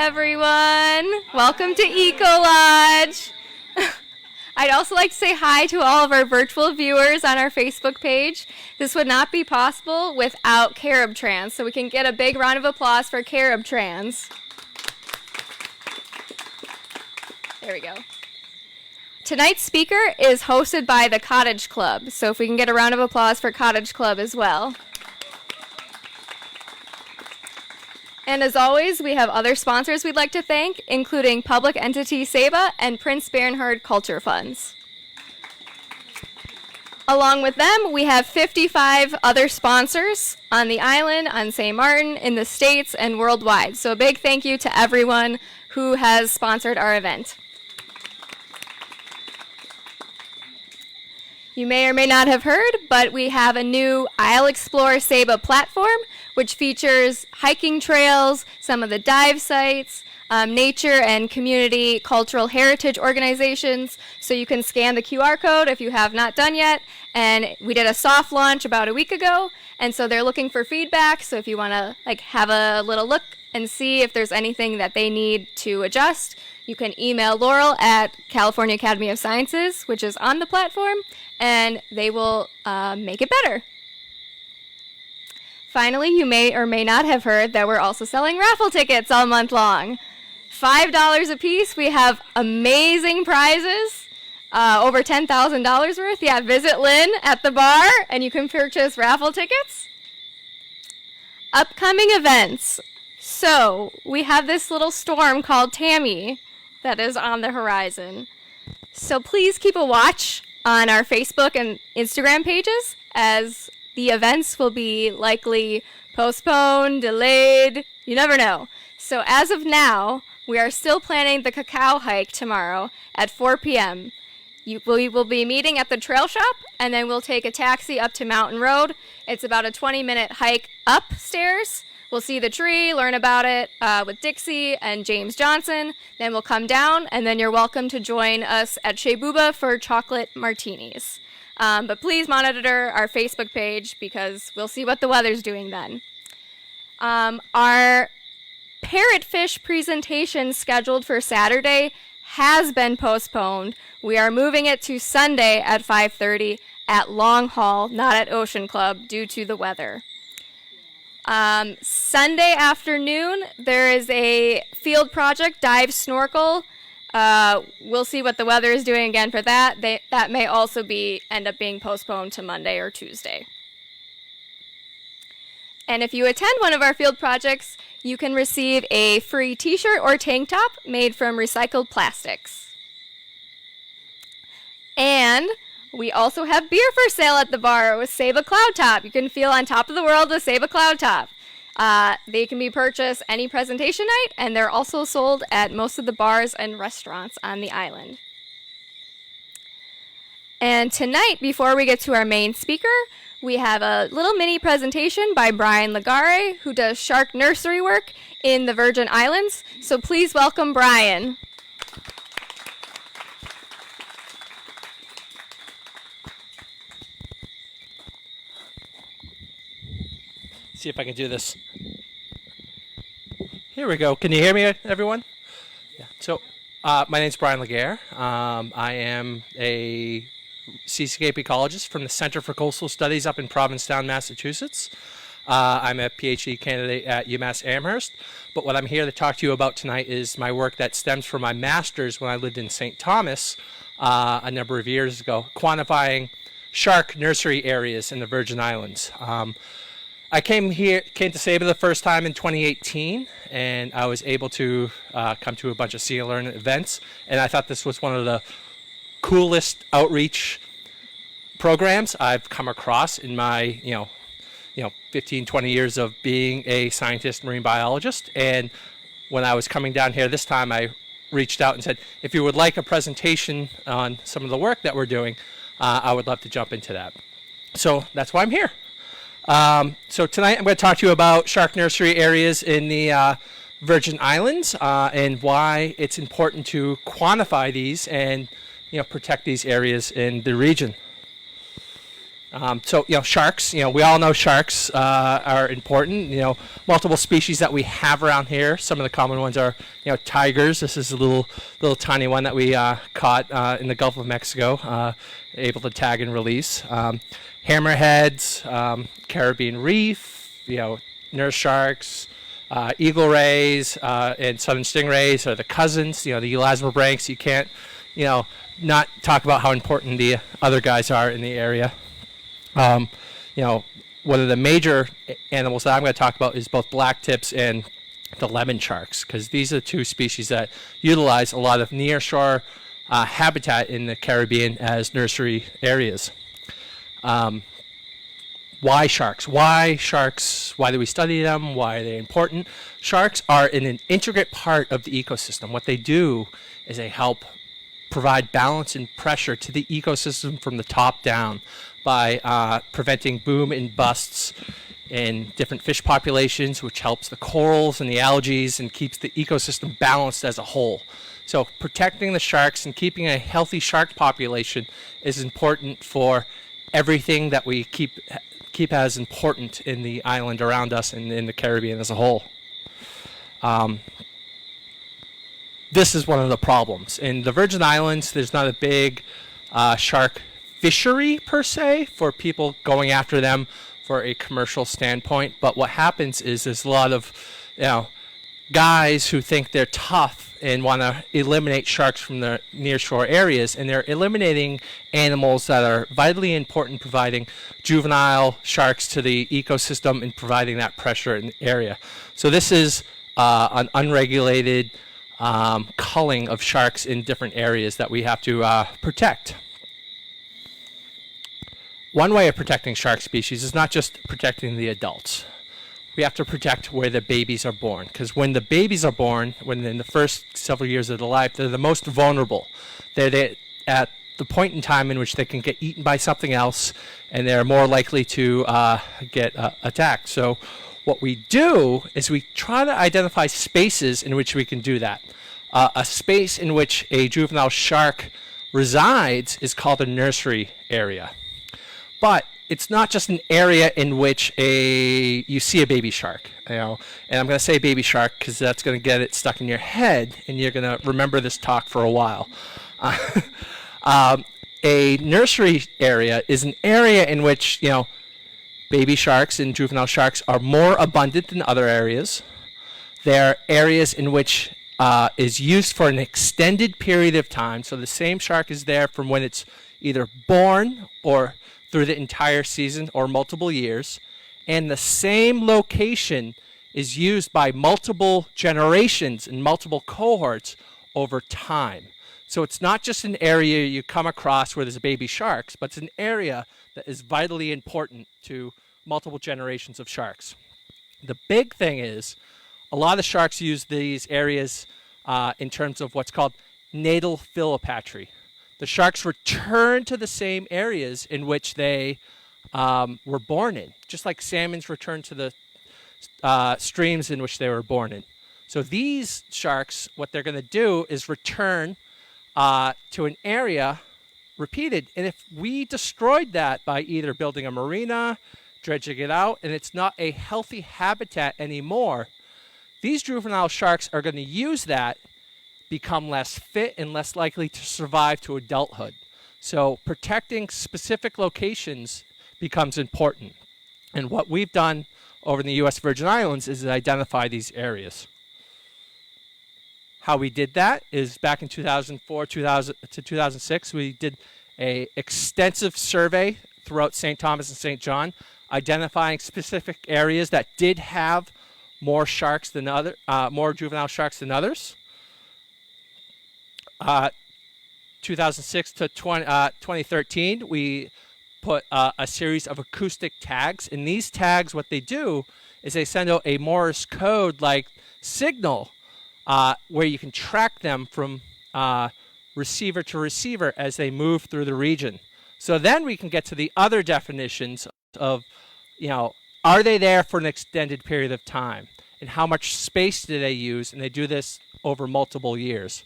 everyone. Welcome to Eco Lodge. I'd also like to say hi to all of our virtual viewers on our Facebook page. This would not be possible without Carib Trans, so we can get a big round of applause for Carib Trans. There we go. Tonight's speaker is hosted by the Cottage Club, so if we can get a round of applause for Cottage Club as well. And as always, we have other sponsors we'd like to thank, including public entity SEBA and Prince Bernhard Culture Funds. Along with them, we have 55 other sponsors on the island, on St. Martin, in the States, and worldwide. So a big thank you to everyone who has sponsored our event. You may or may not have heard, but we have a new I'll Explore SEBA platform, which features hiking trails, some of the dive sites, nature and community cultural heritage organizations. So you can scan the QR code if you have not done yet. And we did a soft launch about a week ago. And so they're looking for feedback. So if you want to have a little look and see if there's anything that they need to adjust, you can email Laurel at California Academy of Sciences, which is on the platform, and they will make it better. Finally, you may or may not have heard that we're also selling raffle tickets all month long. $5 a piece. We have amazing prizes, over $10,000 worth. Yeah, visit Lynn at the bar, and you can purchase raffle tickets. Upcoming events. So, we have this little storm called Tammy that is on the horizon. So please keep a watch on our Facebook and Instagram pages, as the events will be likely postponed, delayed, you never know. So as of now, we are still planning the cacao hike tomorrow at 4 p.m. We will be meeting at the trail shop, and then we'll take a taxi up to Mountain Road. It's about a 20-minute hike upstairs. We'll see the tree, learn about it with Dixie and James Johnson. Then we'll come down, and then you're welcome to join us at Shea Booba for chocolate martinis. But please monitor our Facebook page, because we'll see what the weather's doing then. Our parrotfish presentation scheduled for Saturday has been postponed. We are moving it to Sunday at 5:30 at Long Hall, not at Ocean Club, due to the weather. Sunday afternoon, there is a field project, dive snorkel. We'll see what the weather is doing again for that. That may also end up being postponed to Monday or Tuesday. And if you attend one of our field projects, you can receive a free t-shirt or tank top made from recycled plastics. And we also have beer for sale at the bar with SEBA Cloud Top. You can feel on top of the world with SEBA Cloud Top. They can be purchased any presentation night, and they're also sold at most of the bars and restaurants on the island. And tonight, before we get to our main speaker, we have a little mini presentation by Brian Legare, who does shark nursery work in the Virgin Islands. So please welcome Brian. See if I can do this. Here we go. Can you hear me, everyone? Yeah. So, my name's Brian Legare. I am a seascape ecologist from the Center for Coastal Studies up in Provincetown, Massachusetts. I'm a PhD candidate at UMass Amherst. But what I'm here to talk to you about tonight is my work that stems from my master's when I lived in St. Thomas a number of years ago, quantifying shark nursery areas in the Virgin Islands. I came to SEBA the first time in 2018, and I was able to come to a bunch of Sea Learn events, and I thought this was one of the coolest outreach programs I've come across in my 15, 20 years of being a scientist, marine biologist. And when I was coming down here this time, I reached out and said, if you would like a presentation on some of the work that we're doing, I would love to jump into that. So that's why I'm here. So tonight I'm going to talk to you about shark nursery areas in the Virgin Islands and why it's important to quantify these and protect these areas in the region. So, sharks, we all know sharks are important. Multiple species that we have around here. Some of the common ones are, tigers. This is a little tiny one that we caught in the Gulf of Mexico, able to tag and release. Hammerheads, Caribbean reef, nurse sharks, eagle rays, and southern stingrays are the cousins. The elasmobranchs. You can't, not talk about how important the other guys are in the area. One of the major animals that I'm going to talk about is both black tips and the lemon sharks, because these are the two species that utilize a lot of nearshore habitat in the Caribbean as nursery areas. Why sharks? Why sharks? Why do we study them? Why are they important? Sharks are an intricate part of the ecosystem. What they do is they help provide balance and pressure to the ecosystem from the top down by preventing boom and busts in different fish populations, which helps the corals and the algae and keeps the ecosystem balanced as a whole. So protecting the sharks and keeping a healthy shark population is important for everything that we keep as important in the island around us and in the Caribbean as a whole. This is one of the problems. In the Virgin Islands, there's not a big shark fishery per se for people going after them for a commercial standpoint. But what happens is there's a lot of guys who think they're tough and want to eliminate sharks from the nearshore areas, and they're eliminating animals that are vitally important, providing juvenile sharks to the ecosystem and providing that pressure in the area. So this is an unregulated culling of sharks in different areas that we have to protect. One way of protecting shark species is not just protecting the adults. We have to protect where the babies are born, because when the babies are born, when in the first several years of their life, they're the most vulnerable. They're at the point in time in which they can get eaten by something else, and they're more likely to get attacked. So what we do is we try to identify spaces in which we can do that. A space in which a juvenile shark resides is called a nursery area. But it's not just an area in which you see a baby shark, and I'm going to say baby shark because that's going to get it stuck in your head, and you're going to remember this talk for a while. A nursery area is an area in which baby sharks and juvenile sharks are more abundant than other areas. They're areas in which is used for an extended period of time, so the same shark is there from when it's either born or through the entire season or multiple years, and the same location is used by multiple generations and multiple cohorts over time. So it's not just an area you come across where there's baby sharks, but it's an area that is vitally important to multiple generations of sharks. The big thing is a lot of sharks use these areas in terms of what's called natal philopatry. The sharks return to the same areas in which they were born in, just like salmons return to the streams in which they were born in. So these sharks, what they're going to do is return to an area repeated. And if we destroyed that by either building a marina, dredging it out, and it's not a healthy habitat anymore, these juvenile sharks are going to use that, become less fit and less likely to survive to adulthood. So protecting specific locations becomes important. And what we've done over in the U.S. Virgin Islands is identify these areas. How we did that is back in 2004 to 2006, we did an extensive survey throughout St. Thomas and St. John, identifying specific areas that did have more sharks than more juvenile sharks than others. 2006 to 2013, we put a series of acoustic tags. And these tags, what they do is they send out a Morse code-like signal where you can track them from receiver to receiver as they move through the region. So then we can get to the other definitions of, are they there for an extended period of time? And how much space do they use? And they do this over multiple years.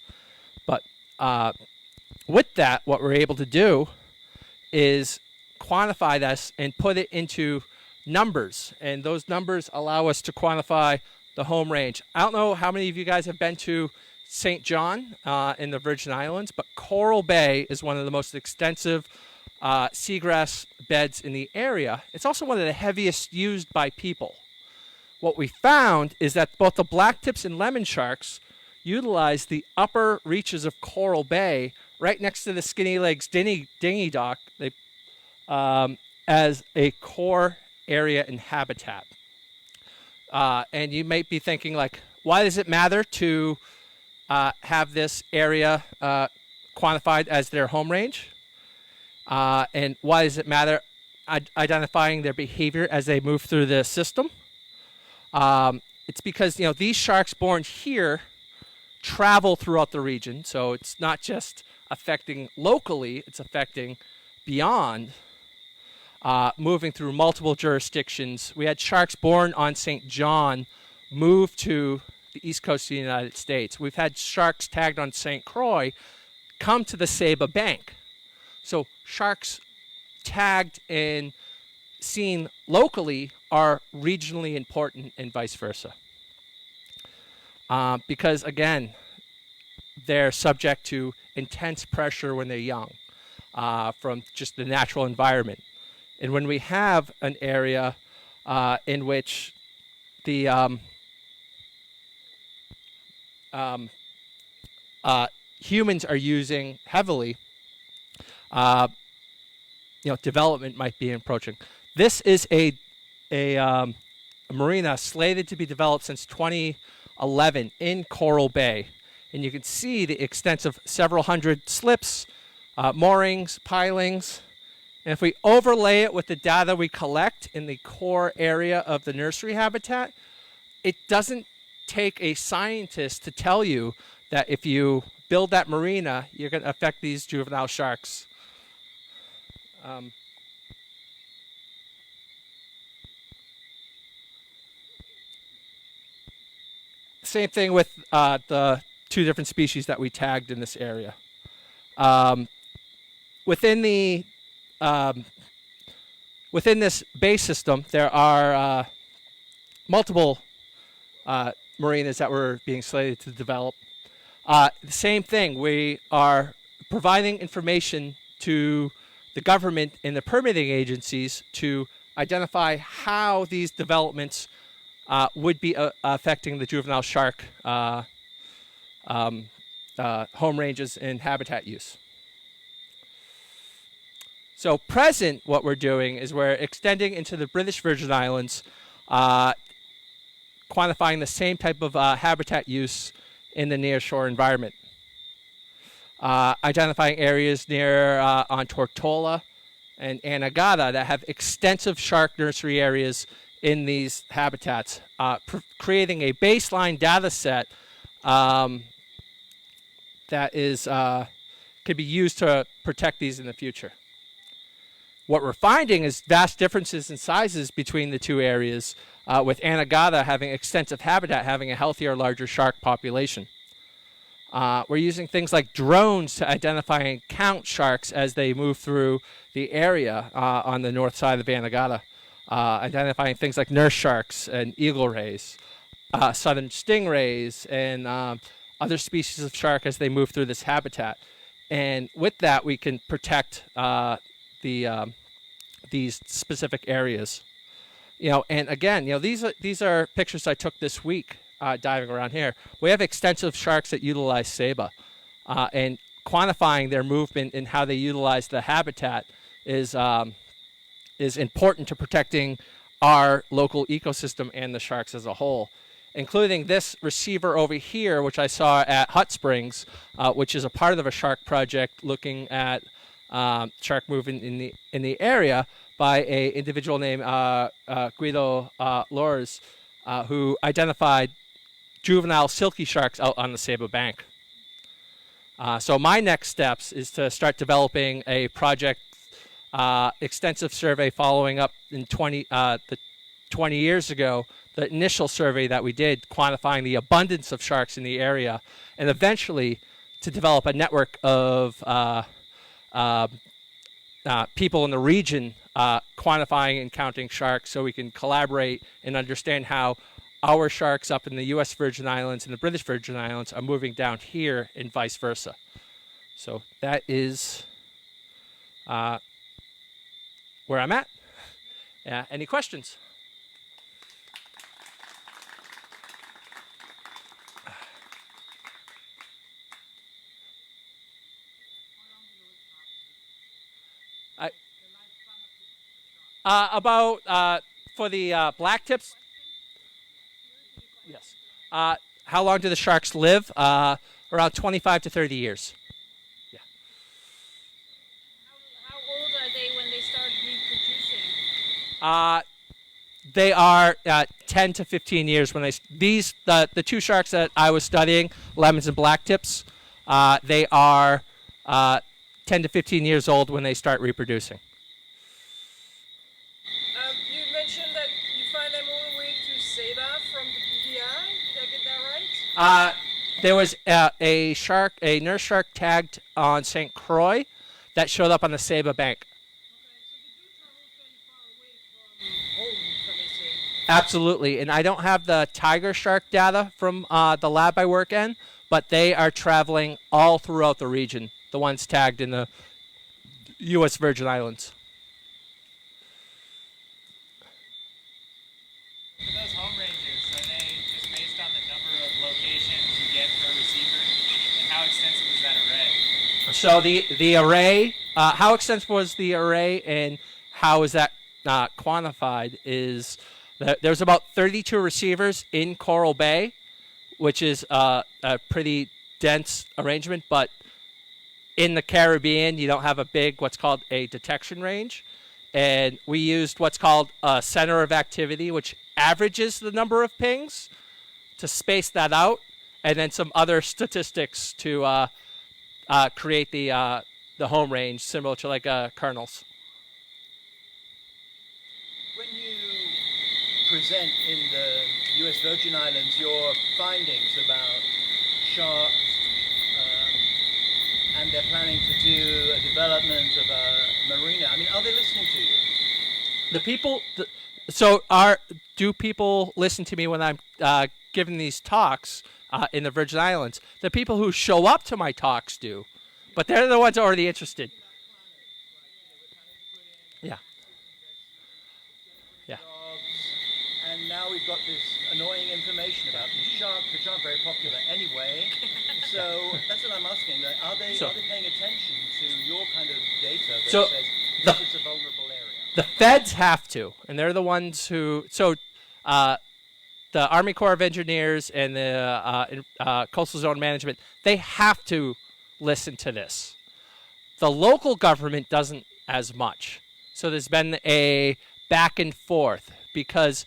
But with that, what we're able to do is quantify this and put it into numbers, and those numbers allow us to quantify the home range. I don't know how many of you guys have been to St. John in the Virgin Islands, but Coral Bay is one of the most extensive seagrass beds in the area. It's also one of the heaviest used by people. What we found is that both the blacktips and lemon sharks utilize the upper reaches of Coral Bay right next to the Skinny Legs dinghy dock as a core area and habitat. And you might be thinking, like, why does it matter to have this area quantified as their home range? And why does it matter identifying their behavior as they move through the system? It's because, these sharks born here travel throughout the region. So it's not just affecting locally, it's affecting beyond, moving through multiple jurisdictions. We had sharks born on St. John move to the east coast of the United States. We've had sharks tagged on St. Croix come to the Saba Bank. So sharks tagged and seen locally are regionally important, and vice versa. Because, again, they're subject to intense pressure when they're young from just the natural environment. And when we have an area in which the humans are using heavily, development might be approaching. This is a marina slated to be developed since 2011 in Coral Bay. And you can see the extensive several hundred slips, moorings, pilings. And if we overlay it with the data we collect in the core area of the nursery habitat, it doesn't take a scientist to tell you that if you build that marina, you're going to affect these juvenile sharks. Same thing with the two different species that we tagged in this area. Within this bay system, there are multiple marinas that were being slated to develop. The same thing, we are providing information to the government and the permitting agencies to identify how these developments would be affecting the juvenile shark home ranges and habitat use. So present, what we're doing is we're extending into the British Virgin Islands, quantifying the same type of habitat use in the nearshore environment. Identifying areas near on Tortola and Anegada that have extensive shark nursery areas in these habitats, creating a baseline data set that is could be used to protect these in the future. What we're finding is vast differences in sizes between the two areas, with Anegada having extensive habitat, having a healthier, larger shark population. We're using things like drones to identify and count sharks as they move through the area on the north side of Anegada, identifying things like nurse sharks and eagle rays, southern stingrays, and other species of shark as they move through this habitat. And with that, we can protect these specific areas. And again, these are pictures I took this week diving around here. We have extensive sharks that utilize Saba, and quantifying their movement and how they utilize the habitat is important to protecting our local ecosystem and the sharks as a whole, including this receiver over here, which I saw at Hot Springs, which is a part of a shark project looking at shark movement in the area by an individual named Guido Lors, who identified juvenile silky sharks out on the Saba Bank. So my next steps is to start developing a project extensive survey following up in 20 years ago, the initial survey that we did quantifying the abundance of sharks in the area, and eventually to develop a network of people in the region quantifying and counting sharks so we can collaborate and understand how our sharks up in the U.S. Virgin Islands and the British Virgin Islands are moving down here and vice versa. So that is where I'm at. Any questions? About for the black tips. Yes. How long do the sharks live? Around 25 to 30 years. Yeah. How old are they when they start reproducing? They are 10 to 15 years when the two sharks that I was studying, lemons and black tips, they are 10 to 15 years old when they start reproducing. You mentioned that you find them all the way to Seda from the BVI. Did I get that right? There was a nurse shark tagged on St. Croix that showed up on the Saba bank. Absolutely, and I don't have the tiger shark data from the lab I work in, but they are traveling all throughout the region, the ones tagged in the U.S. Virgin Islands. For those home ranges, are they just based on the number of locations you get per receiver? And how extensive is that array? So the array, how extensive was the array and how is that quantified is that there's about 32 receivers in Coral Bay, which is a pretty dense arrangement, but in the Caribbean, you don't have a big, what's called a detection range. And we used what's called a center of activity, which averages the number of pings to space that out, and then some other statistics to create the home range, similar to like kernels. When you present in the U.S. Virgin Islands your findings about sharks, and they're planning to do a development of a marina, I mean, are they listening to you? The people, do people listen to me when I'm giving these talks in the Virgin Islands? The people who show up to my talks do, but they're the ones already interested. Yeah. Yeah. And now we've got this annoying information about these sharks, which aren't very popular anyway. So that's what I'm asking. Are they paying attention to your kind of data that says this is a vulnerable area? The feds have to, and they're the ones who. So, the Army Corps of Engineers and the Coastal Zone Management, they have to listen to this. The local government doesn't as much. So there's been a back and forth because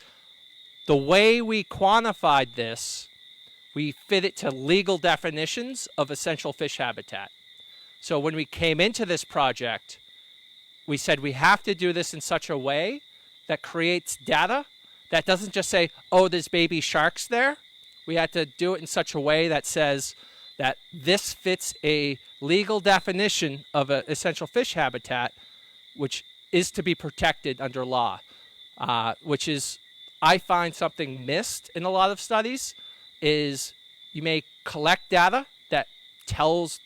the way we quantified this, we fit it to legal definitions of essential fish habitat. So when we came into this project, we said we have to do this in such a way that creates data that doesn't just say, oh, there's baby sharks there. We had to do it in such a way that says that this fits a legal definition of an essential fish habitat, which is to be protected under law, which is, I find something missed in a lot of studies, is you may collect data that tells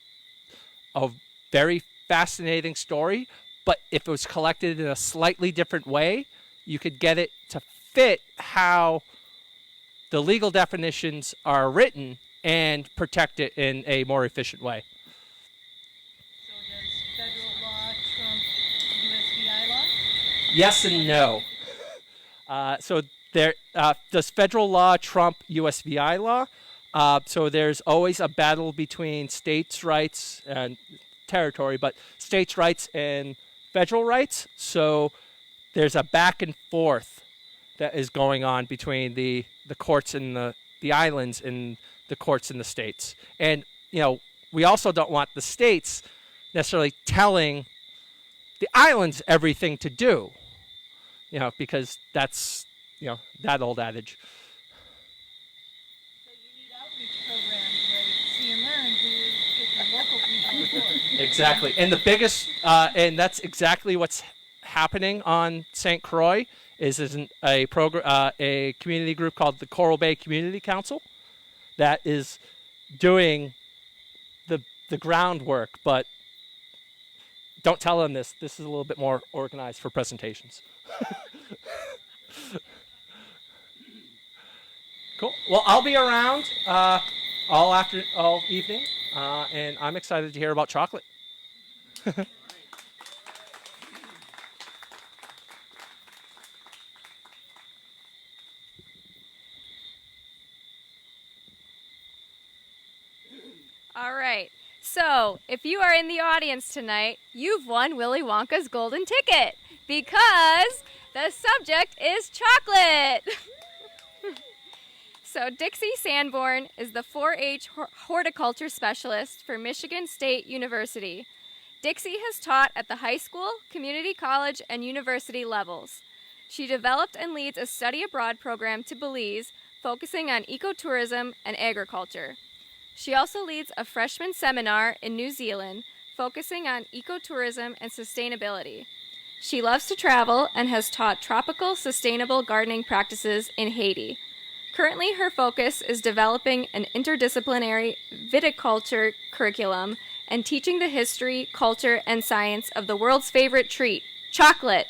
a very fascinating story, but if it was collected in a slightly different way, you could get it to fit how the legal definitions are written and protect it in a more efficient way. So does federal law trump USVI law? Yes and no. Does federal law trump USVI law? So there's always a battle between states' rights and territory, but states' rights and federal rights. So there's a back and forth that is going on between the courts in the islands and the courts in the states. And, we also don't want the states necessarily telling the islands everything to do, because that's, that old adage. So you need outreach programs like See and Learn to get the local people Exactly. And the biggest, and that's exactly what's happening on St. Croix is a community group called the Coral Bay Community Council that is doing the groundwork, but don't tell them this. This is a little bit more organized for presentations. Cool. Well, I'll be around all evening, and I'm excited to hear about chocolate. All right. So, if you are in the audience tonight, you've won Willy Wonka's golden ticket because the subject is chocolate. So, Dixie Sandborn is the 4-H horticulture specialist for Michigan State University. Dixie has taught at the high school, community college, and university levels. She developed and leads a study abroad program to Belize, focusing on ecotourism and agriculture. She also leads a freshman seminar in New Zealand, focusing on ecotourism and sustainability. She loves to travel and has taught tropical sustainable gardening practices in Haiti. Currently, her focus is developing an interdisciplinary viticulture curriculum and teaching the history, culture, and science of the world's favorite treat, chocolate.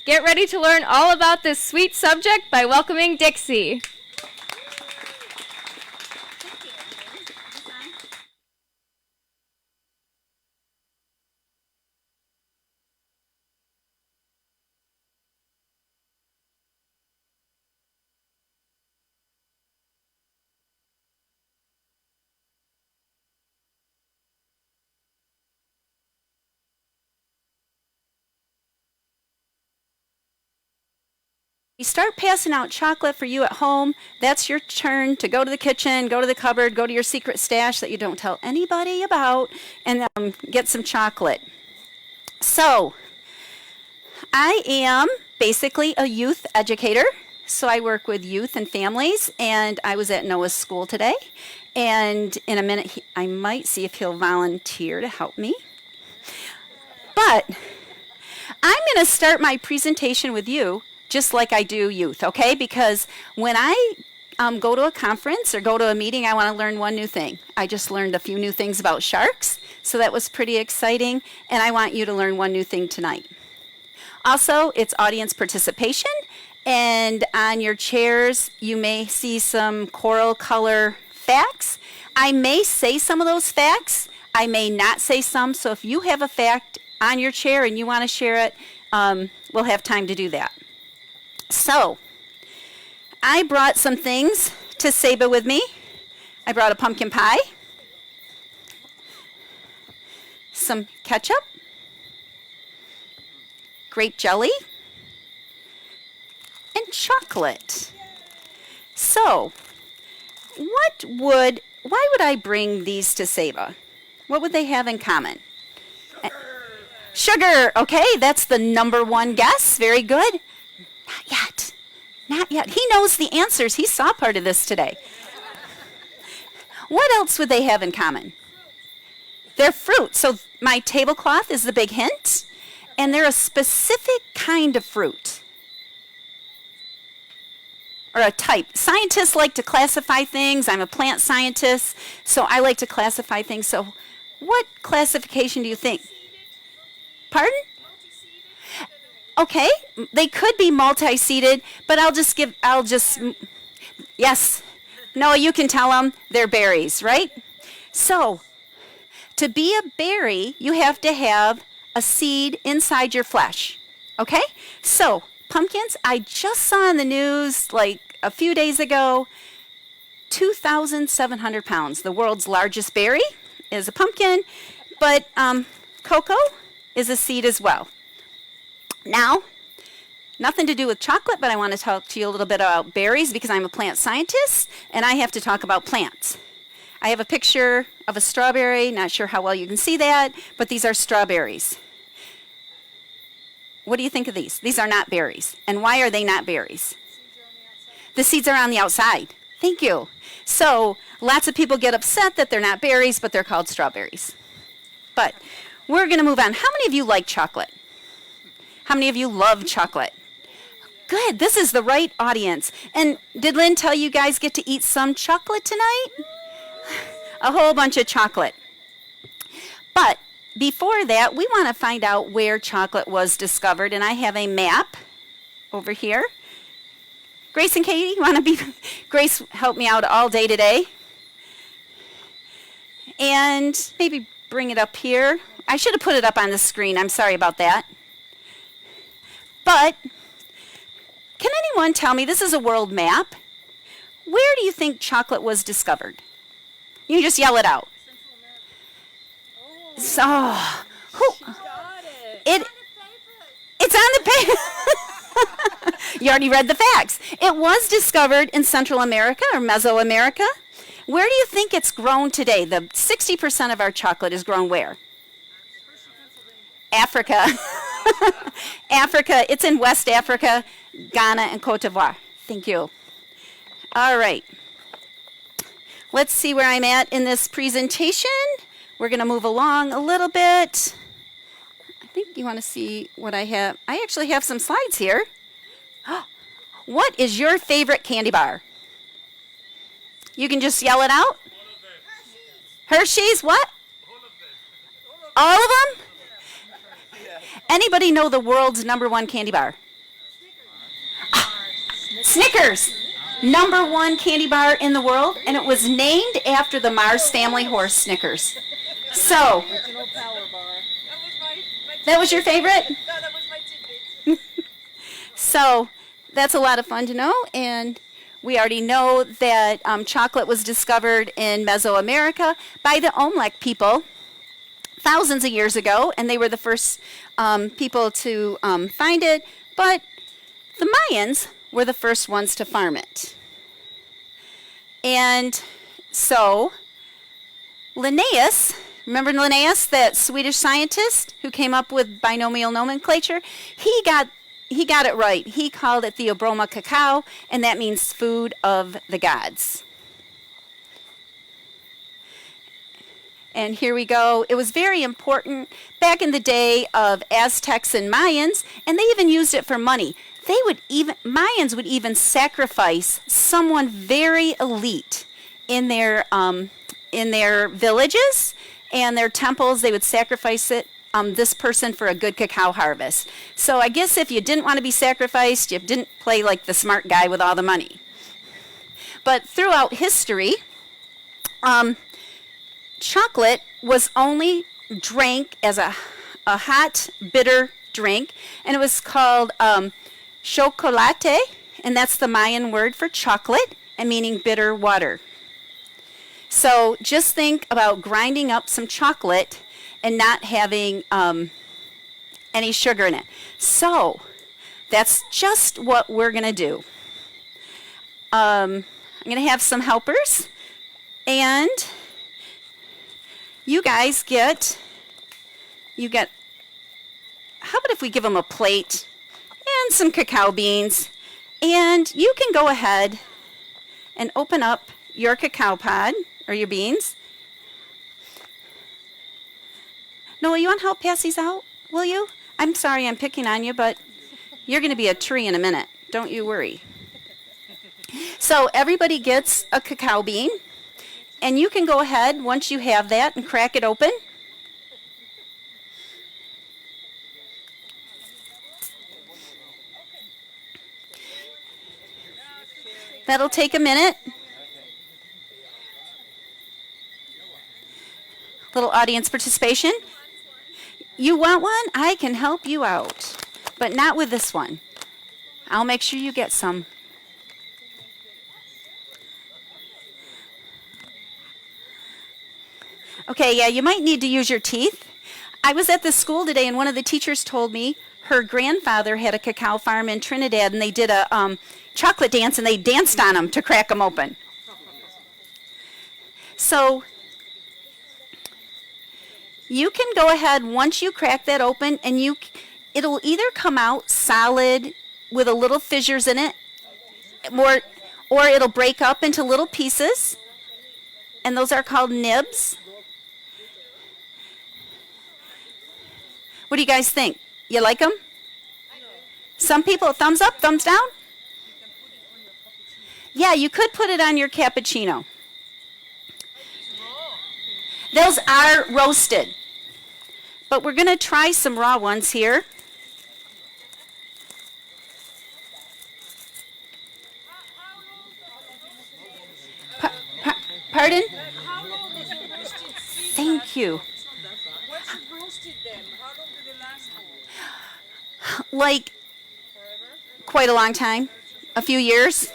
Get ready to learn all about this sweet subject by welcoming Dixie. We start passing out chocolate for you at home. That's your turn to go to the kitchen, go to the cupboard, go to your secret stash that you don't tell anybody about, and get some chocolate. So, I am basically a youth educator. So I work with youth and families, and I was at Noah's school today. And in a minute, I might see if he'll volunteer to help me. But I'm going to start my presentation with you just like I do youth, okay? Because when I go to a conference or go to a meeting, I want to learn one new thing. I just learned a few new things about sharks, so that was pretty exciting, and I want you to learn one new thing tonight. Also, it's audience participation, and on your chairs, you may see some coral color facts. I may say some of those facts. I may not say some, so if you have a fact on your chair and you want to share it, we'll have time to do that. So, I brought some things to Saba with me. I brought a pumpkin pie, some ketchup, grape jelly, and chocolate. So, why would I bring these to Saba? What would they have in common? Sugar, okay, that's the number one guess. Very good. Not yet. Not yet. He knows the answers. He saw part of this today. What else would they have in common? They're fruit. So my tablecloth is the big hint. And they're a specific kind of fruit. Or a type. Scientists like to classify things. I'm a plant scientist, so I like to classify things. So what classification do you think? Pardon? Okay, they could be multi-seeded, but yes. No, you can tell them they're berries, right? So, to be a berry, you have to have a seed inside your flesh, okay? So, pumpkins, I just saw in the news like a few days ago, 2,700 pounds. The world's largest berry is a pumpkin, but cocoa is a seed as well. Now, nothing to do with chocolate, but I want to talk to you a little bit about berries because I'm a plant scientist and I have to talk about plants. I have a picture of a strawberry, not sure how well you can see that, but these are strawberries. What do you think of these? These are not berries. And why are they not berries? The seeds are on the outside. Thank you. So, lots of people get upset that they're not berries, but they're called strawberries. But we're going to move on. How many of you like chocolate? How many of you love chocolate? Good. This is the right audience. And did Lynn tell you guys get to eat some chocolate tonight? A whole bunch of chocolate. But before that, we want to find out where chocolate was discovered. And I have a map over here. Grace and Katie, you want to be? Grace helped me out all day today. And maybe bring it up here. I should have put it up on the screen. I'm sorry about that. But can anyone tell me, this is a world map, where do you think chocolate was discovered? You can just yell it out. So, it's on the paper. You already read the facts. It was discovered in Central America or Mesoamerica. Where do you think it's grown today? The 60% of our chocolate is grown where? Africa. Africa. It's in West Africa, Ghana, and Cote d'Ivoire. Thank you. All right. Let's see where I'm at in this presentation. We're going to move along a little bit. I think you want to see what I have. I actually have some slides here. What is your favorite candy bar? You can just yell it out. Hershey's what? All of them? Anybody know the world's #1 candy bar? Snickers. #1 candy bar in the world, and it was named after the Mars family horse, Snickers. So, that was your favorite? No, that was my tidbit. So, that's a lot of fun to know, and we already know that chocolate was discovered in Mesoamerica by the Olmec people thousands of years ago, and they were the first people to find it, but the Mayans were the first ones to farm it. And so, Linnaeus, remember Linnaeus, that Swedish scientist who came up with binomial nomenclature? He got it right. He called it Theobroma cacao, and that means food of the gods. And here we go. It was very important back in the day of Aztecs and Mayans, and they even used it for money. Mayans would even sacrifice someone very elite in their villages and their temples. They would sacrifice this person for a good cacao harvest. So I guess if you didn't want to be sacrificed, you didn't play like the smart guy with all the money. But throughout history, chocolate was only drank as a hot, bitter drink, and it was called chocolate, and that's the Mayan word for chocolate, and meaning bitter water. So just think about grinding up some chocolate and not having any sugar in it. So that's just what we're going to do. I'm going to have some helpers, and you guys get, how about if we give them a plate and some cacao beans, and you can go ahead and open up your cacao pod or your beans. Noah, you want to help pass these out, will you? I'm sorry I'm picking on you, but you're going to be a tree in a minute. Don't you worry. So everybody gets a cacao bean, and you can go ahead once you have that and crack it open. That'll take a minute. Little audience participation. You want one? I can help you out, but not with this one. I'll make sure you get some. Okay, yeah, you might need to use your teeth. I was at the school today, and one of the teachers told me her grandfather had a cacao farm in Trinidad, and they did a chocolate dance, and they danced on them to crack them open. So you can go ahead once you crack that open, and it'll either come out solid with a little fissures in it, or it'll break up into little pieces, and those are called nibs. What do you guys think? You like them? Some people, thumbs up, thumbs down? Yeah, you could put it on your cappuccino. Those are roasted. But we're going to try some raw ones here. Pardon? How long does a roasted seed Thank last you. for? Once you've roasted them, how long do they last for? Like quite a long time, a few years.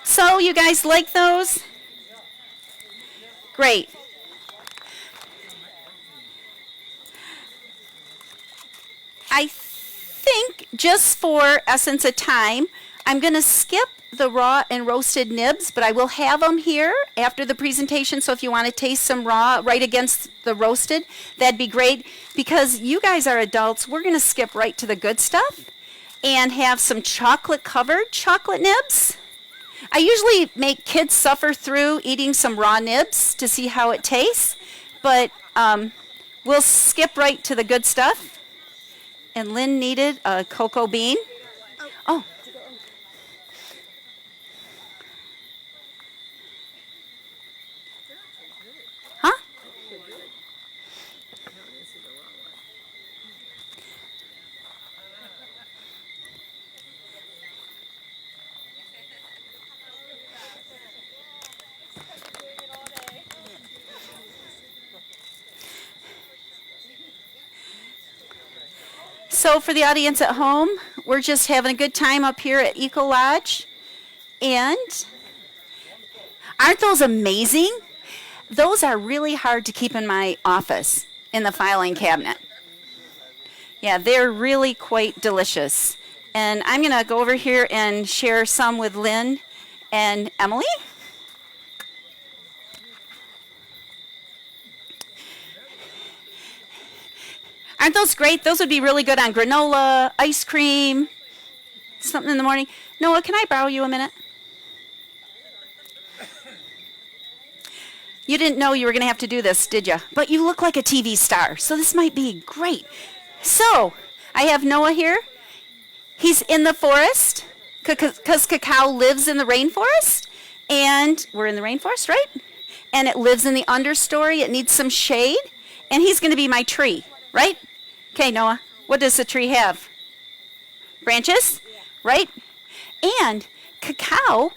So you guys like those? Great. I think just for essence of time, I'm going to skip the raw and roasted nibs, but I will have them here after the presentation. So if you want to taste some raw right against the roasted, that'd be great. Because you guys are adults, we're going to skip right to the good stuff and have some chocolate-covered chocolate nibs. I usually make kids suffer through eating some raw nibs to see how it tastes, but we'll skip right to the good stuff. And Lynn needed a cocoa bean. Oh. Huh? So for the audience at home, we're just having a good time up here at Eco Lodge. And aren't those amazing? Those are really hard to keep in my office in the filing cabinet. Yeah, they're really quite delicious. And I'm going to go over here and share some with Lynn and Emily. Aren't those great? Those would be really good on granola, ice cream, something in the morning. Noah, can I borrow you a minute? You didn't know you were going to have to do this, did you? But you look like a TV star, so this might be great. So, I have Noah here. He's in the forest, because cacao lives in the rainforest. And we're in the rainforest, right? And it lives in the understory. It needs some shade. And he's going to be my tree, right? Okay, Noah, what does the tree have? Branches, right? And cacao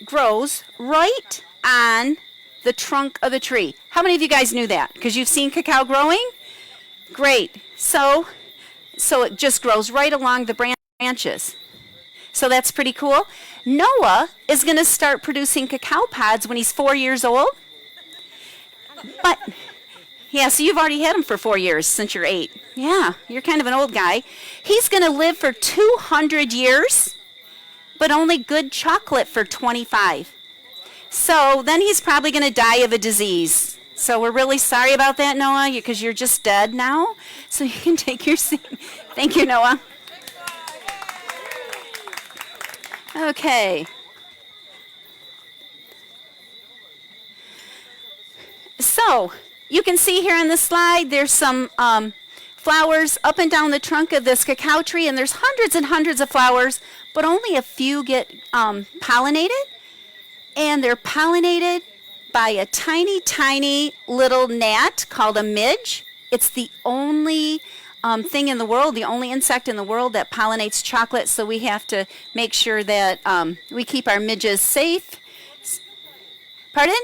grows right on the trunk of the tree. How many of you guys knew that? Because you've seen cacao growing? Great. So it just grows right along the branches. So that's pretty cool. Noah is going to start producing cacao pods when he's 4 years old. But yeah, so you've already had him for 4 years since you're 8. Yeah, you're kind of an old guy. He's going to live for 200 years, but only good chocolate for 25. So then he's probably going to die of a disease. So we're really sorry about that, Noah, because you're just dead now. So you can take your seat. Thank you, Noah. Okay. So you can see here on the slide, there's some flowers up and down the trunk of this cacao tree, and there's hundreds and hundreds of flowers, but only a few get pollinated. And they're pollinated by a tiny, tiny little gnat called a midge. It's the only thing in the world, the only insect in the world that pollinates chocolate, so we have to make sure that we keep our midges safe. Pardon?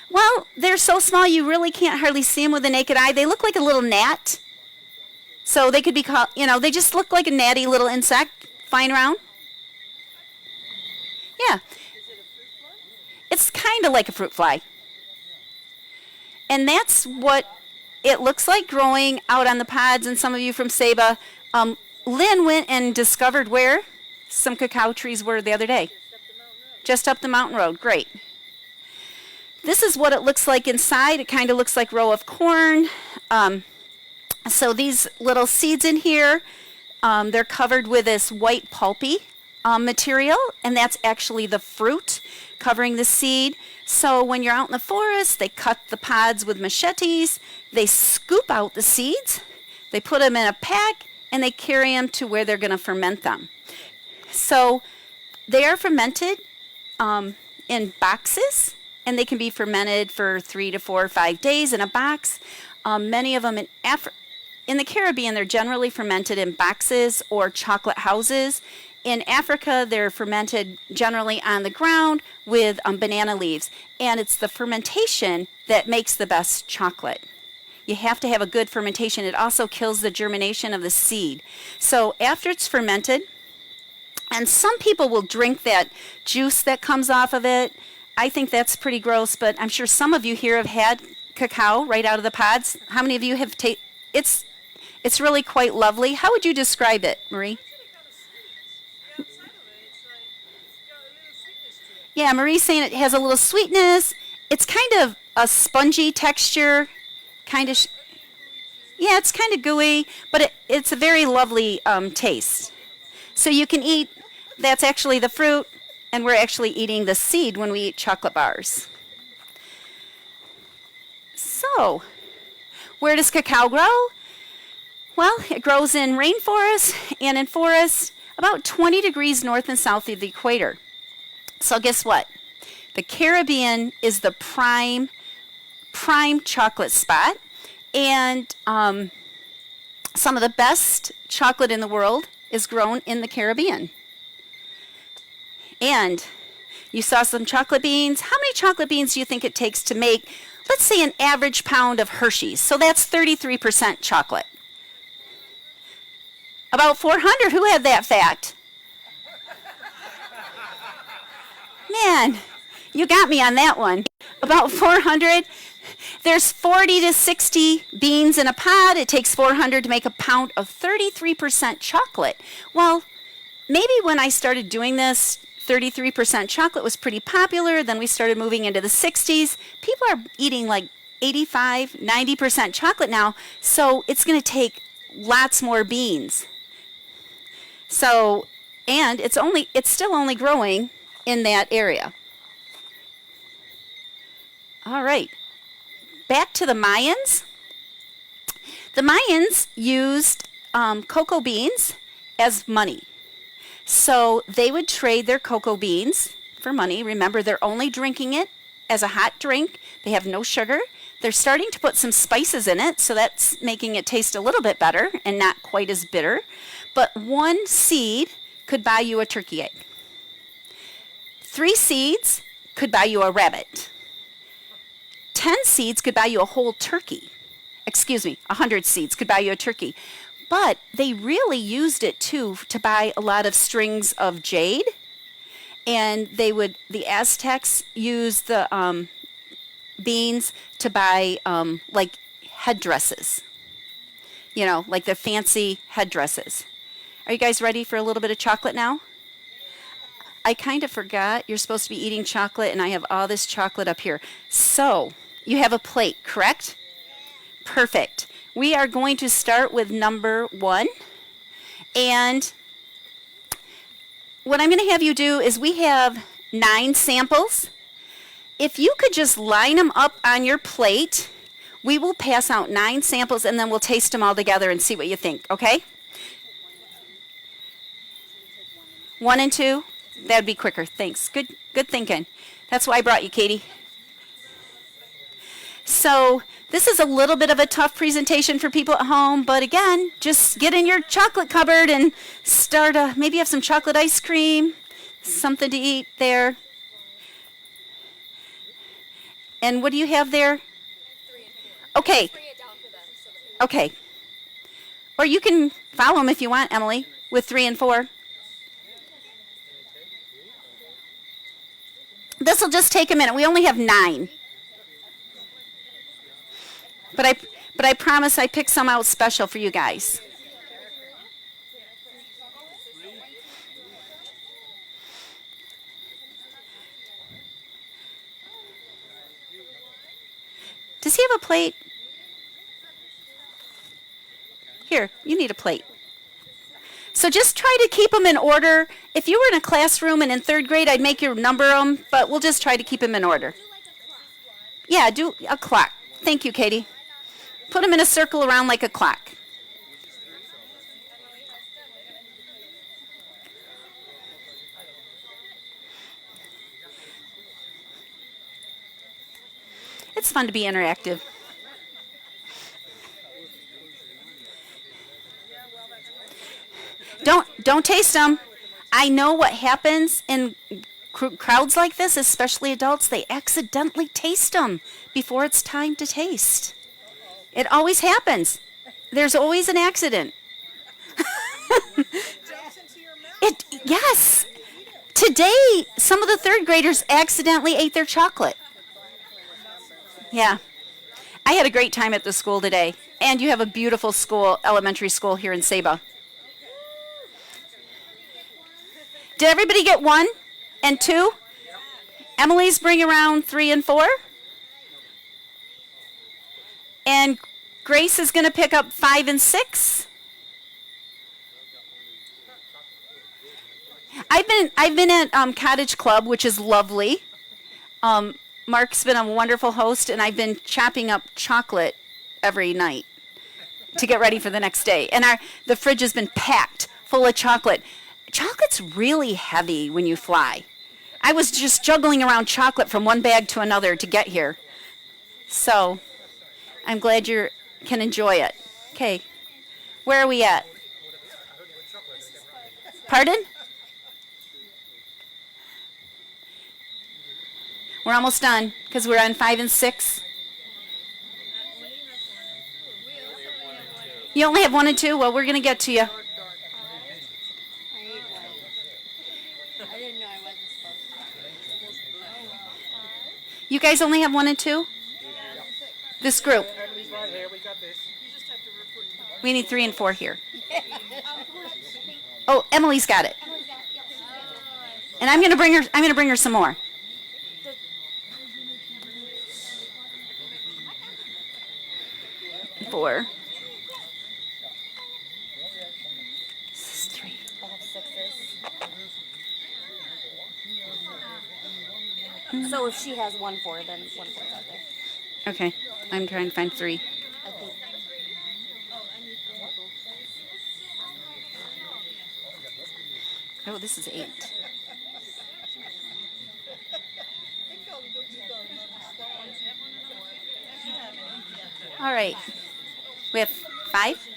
Well, they're so small you really can't hardly see them with the naked eye. They look like a little gnat. So they could be called, they just look like a gnatty little insect flying around. Yeah. It's kind of like a fruit fly. And that's what it looks like growing out on the pods. And some of you from Saba, Lynn went and discovered where some cacao trees were the other day. Just up the mountain road. Great. This is what it looks like inside. It kind of looks like a row of corn. So these little seeds in here, they're covered with this white pulpy material, and that's actually the fruit covering the seed. So when you're out in the forest, they cut the pods with machetes, they scoop out the seeds, they put them in a pack, and they carry them to where they're going to ferment them. So they are fermented in boxes, and they can be fermented for 3 to 4 or 5 days in a box. Many of them in the Caribbean, they're generally fermented in boxes or chocolate houses. In Africa, they're fermented generally on the ground with banana leaves. And it's the fermentation that makes the best chocolate. You have to have a good fermentation. It also kills the germination of the seed. So after it's fermented, and some people will drink that juice that comes off of it. I think that's pretty gross, but I'm sure some of you here have had cacao right out of the pods. How many of you have tasted? It's really quite lovely. How would you describe it, Marie? Yeah, Marie's saying it has a little sweetness. It's kind of a spongy texture, kind of. Yeah, it's kind of gooey, but it's a very lovely taste. So you can eat. That's actually the fruit, and we're actually eating the seed when we eat chocolate bars. So, where does cacao grow? Well, it grows in rainforests and in forests about 20 degrees north and south of the equator. So guess what? The Caribbean is the prime chocolate spot, and some of the best chocolate in the world is grown in the Caribbean. And you saw some chocolate beans. How many chocolate beans do you think it takes to make, let's say, an average pound of Hershey's? So that's 33% chocolate. About 400. Who had that fact? Man, you got me on that one. About 400. There's 40 to 60 beans in a pod. It takes 400 to make a pound of 33% chocolate. Well, maybe when I started doing this, 33% chocolate was pretty popular. Then we started moving into the 60s. People are eating like 85, 90% chocolate now. So it's going to take lots more beans. So, and it's still only growing in that area. All right. Back to the Mayans. The Mayans used cocoa beans as money. So they would trade their cocoa beans for money. Remember, they're only drinking it as a hot drink. They have no sugar. They're starting to put some spices in it, so that's making it taste a little bit better and not quite as bitter. But one seed could buy you a turkey egg. 3 seeds could buy you a rabbit. 10 seeds could buy you a whole turkey. 100 seeds could buy you a turkey. But they really used it too to buy a lot of strings of jade. And the Aztecs used the beans to buy like headdresses. You know, like the fancy headdresses. Are you guys ready for a little bit of chocolate now? I kind of forgot you're supposed to be eating chocolate, and I have all this chocolate up here. So, you have a plate, correct? Perfect. We are going to start with number 1. And what I'm going to have you do is we have 9 samples. If you could just line them up on your plate, we will pass out 9 samples, and then we'll taste them all together and see what you think, okay? 1 and 2? That'd be quicker. Thanks. Good thinking. That's why I brought you, Katie. So this is a little bit of a tough presentation for people at home, but again, just get in your chocolate cupboard and start maybe have some chocolate ice cream, something to eat there. And what do you have there? Okay. Okay. Or you can follow them if you want, Emily, with 3 and 4. This will just take a minute. We only have 9. But I promise I picked some out special for you guys. Does he have a plate? Here, you need a plate. So just try to keep them in order. If you were in a classroom and in 3rd grade, I'd make you number them, but we'll just try to keep them in order. Yeah, do a clock. Thank you, Katie. Put them in a circle around like a clock. It's fun to be interactive. Don't taste them. I know what happens in crowds like this, especially adults. They accidentally taste them before it's time to taste. It always happens. There's always an accident. Yes. Today, some of the 3rd graders accidentally ate their chocolate. Yeah. I had a great time at the school today. And you have a beautiful school, elementary school here in Saba. Did everybody get 1 and 2? Emily's bring around 3 and 4. And Grace is going to pick up 5 and 6. I've been at Cottage Club, which is lovely. Mark's been a wonderful host, and I've been chopping up chocolate every night to get ready for the next day. And the fridge has been packed full of chocolate. Chocolate's really heavy when you fly. I was just juggling around chocolate from one bag to another to get here. So I'm glad you can enjoy it. Okay, where are we at? Pardon? We're almost done because we're on 5 and 6. You only have 1 and 2? Well, we're going to get to you. You guys only have 1 and 2? This group. We need 3 and 4 here. Oh, Emily's got it. And I'm going to bring her some more. Four. This is 3. I have 6s. So if she has 1 4, then 1 4 out there. Okay, I'm trying to find 3. I think. Oh, this is 8. All right, we have 5.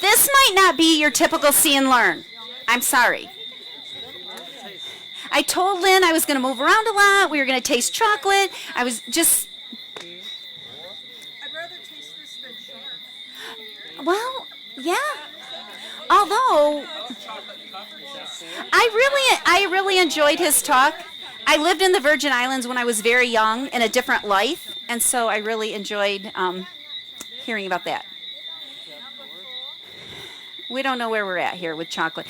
This might not be your typical see and learn. I'm sorry. I told Lynn I was going to move around a lot. We were going to taste chocolate. I was just... I'd rather taste this than sharp. Well, yeah. Although, I really enjoyed his talk. I lived in the Virgin Islands when I was very young in a different life, and so I really enjoyed hearing about that. We don't know where we're at here with chocolate.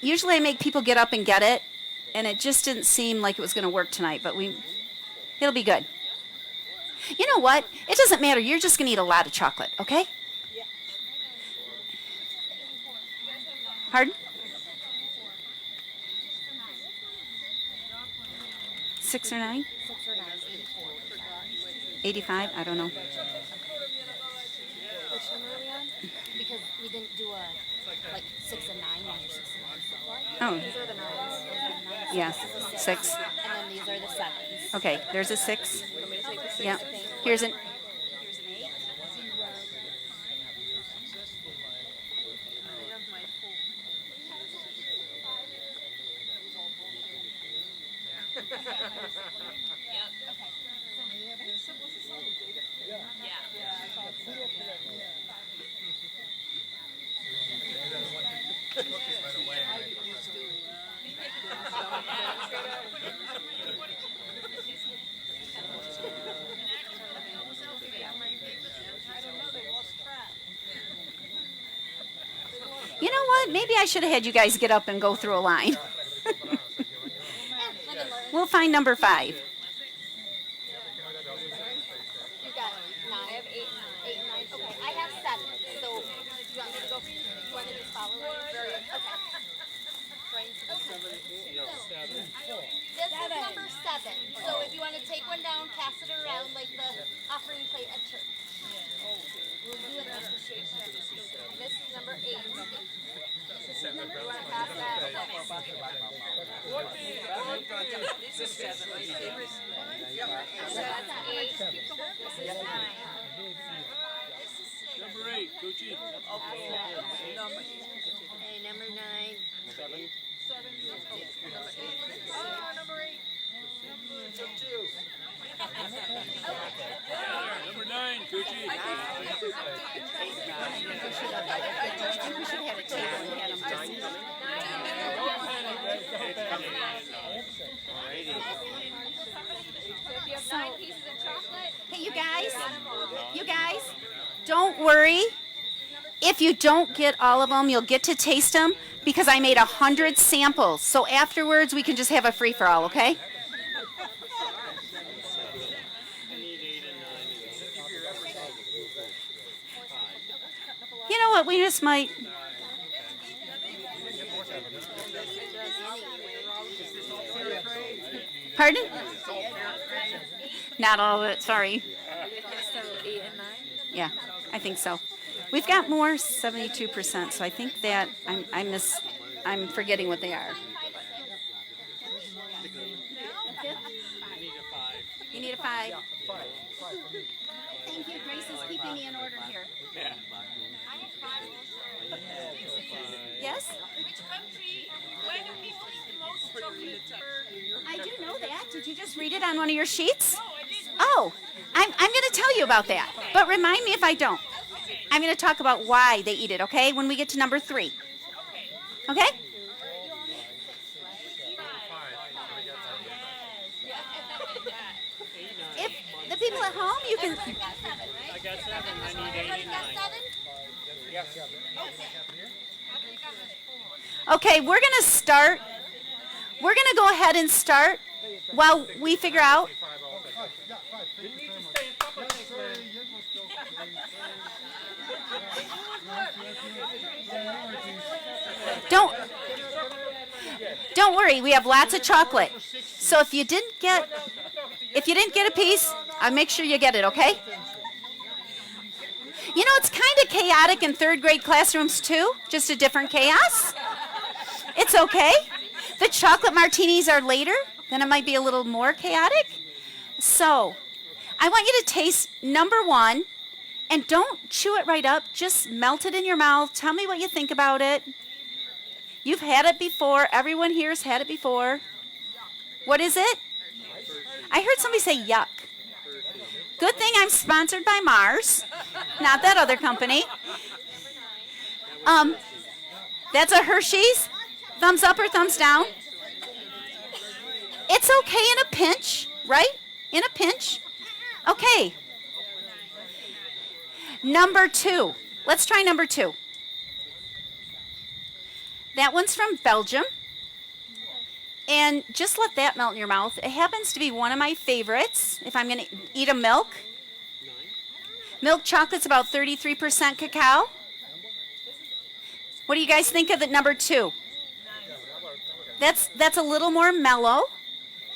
Usually I make people get up and get it, and it just didn't seem like it was going to work tonight, but it'll be good. You know what? It doesn't matter. You're just going to eat a lot of chocolate, okay? Pardon? 6 or 9? 6 or 9, 85? I don't know. Which number are we on? Because we didn't do a, 6 and 9, now you're 6 and 9 so far. Oh, These are the 9s. Those are the 9s. yes. 6. And then these are the 7s. Okay, there's a 6. Yeah. Here's an 8. You know what? Maybe I should have had you guys get up and go through a line. We'll find number 5. You've got 9. I have 8 and 9. Okay. This is 7. That's 8. This is 9. Number 8, Gucci. Hey, number 9. Oh, number 8. Number 9, Gucci. We should have a table and had them just... If you have 9 pieces of chocolate, Hey, you guys, don't worry. If you don't get all of them, you'll get to taste them because I made 100 samples. So afterwards, we can just have a free-for-all, okay? You know what? We just might. Pardon? Not all of it. Sorry. So 8 and 9? Yeah, I think so. We've got more 72%, so I think that I'm forgetting what they are. You need a 5. Thank you. Grace is keeping me in order here. Yes? Which country? Where do people eat the most chocolate? I do know that. Did you just read it on one of your sheets? Oh, I'm going to tell you about that. But remind me if I don't. I'm going to talk about why they eat it, okay, when we get to number 3. Okay? If the people at home, you can... I got 7. I need 8 and 9. Okay, we're going to start. We're going to go ahead and start while we figure out. Don't worry, we have lots of chocolate. So if you didn't get a piece, I'll make sure you get it, okay? You know, it's kind of chaotic in 3rd grade classrooms too, just a different chaos. It's okay. The chocolate martinis are later, then it might be a little more chaotic. So, I want you to taste number 1, and don't chew it right up, just melt it in your mouth. Tell me what you think about it. You've had it before. Everyone here has had it before. What is it? I heard somebody say yuck. Good thing I'm sponsored by Mars, not that other company. That's a Hershey's. Thumbs up or thumbs down? It's okay in a pinch, right? In a pinch. Okay. Number 2. Let's try number 2. That one's from Belgium. And just let that melt in your mouth. It happens to be one of my favorites if I'm going to eat a milk. Milk chocolate's about 33% cacao. What do you guys think of the number 2? That's a little more mellow,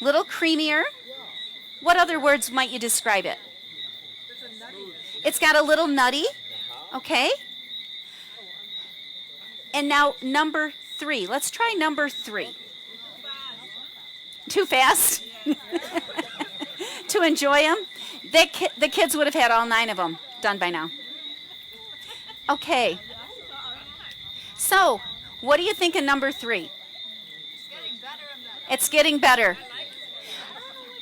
little creamier. What other words might you describe it? It's got a little nutty, okay? And now number 3. Let's try number 3. Too fast? To enjoy them? The kids would have had all 9 of them done by now. Okay. So, what do you think of number 3? It's getting better.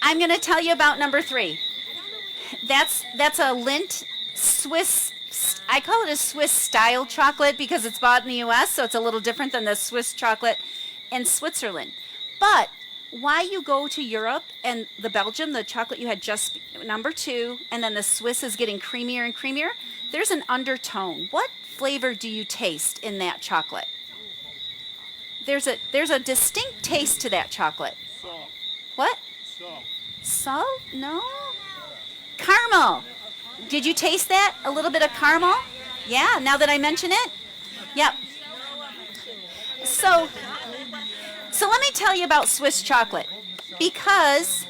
I'm going to tell you about number 3. That's a Lindt Swiss, I call it a Swiss style chocolate because it's bought in the US, so it's a little different than the Swiss chocolate in Switzerland. But why you go to Europe and the Belgium, the chocolate you had just number 2, and then the Swiss is getting creamier and creamier, there's an undertone. What flavor do you taste in that chocolate? There's a distinct taste to that chocolate. Salt. What? Salt. Salt? No. Caramel. Did you taste that? A little bit of caramel? Yeah, now that I mention it? Yep. So let me tell you about Swiss chocolate. Because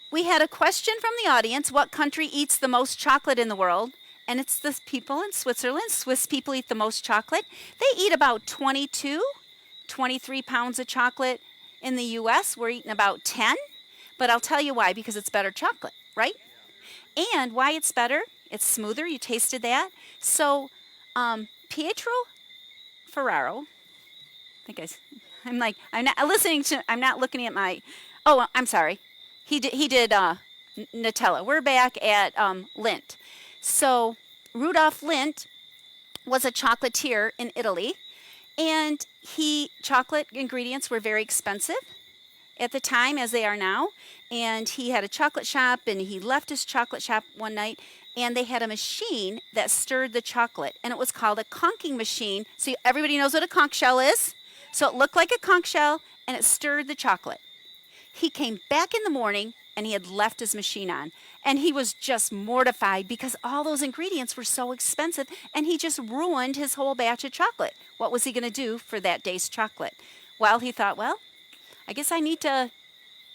we had a question from the audience, what country eats the most chocolate in the world? And it's the people in Switzerland. Swiss people eat the most chocolate. They eat about 23 pounds of chocolate. In the US, we're eating about 10, but I'll tell you why, because it's better chocolate, right? And why it's better, it's smoother, you tasted that. So, Pietro Ferraro, I think I'm like, I'm not listening to, I'm not looking at my, oh, I'm sorry. He did Nutella. We're back at Lindt. So, Rudolf Lindt was a chocolatier in Italy, and chocolate ingredients were very expensive at the time as they are now, and he had a chocolate shop, and he left his chocolate shop one night, and they had a machine that stirred the chocolate, and it was called a conching machine. So everybody knows what a conch shell is. So it looked like a conch shell, and it stirred the chocolate. He came back in the morning, and he had left his machine on, and he was just mortified because all those ingredients were so expensive, and he just ruined his whole batch of chocolate. What was he going to do for that day's chocolate? Well, he thought, well, I guess I need to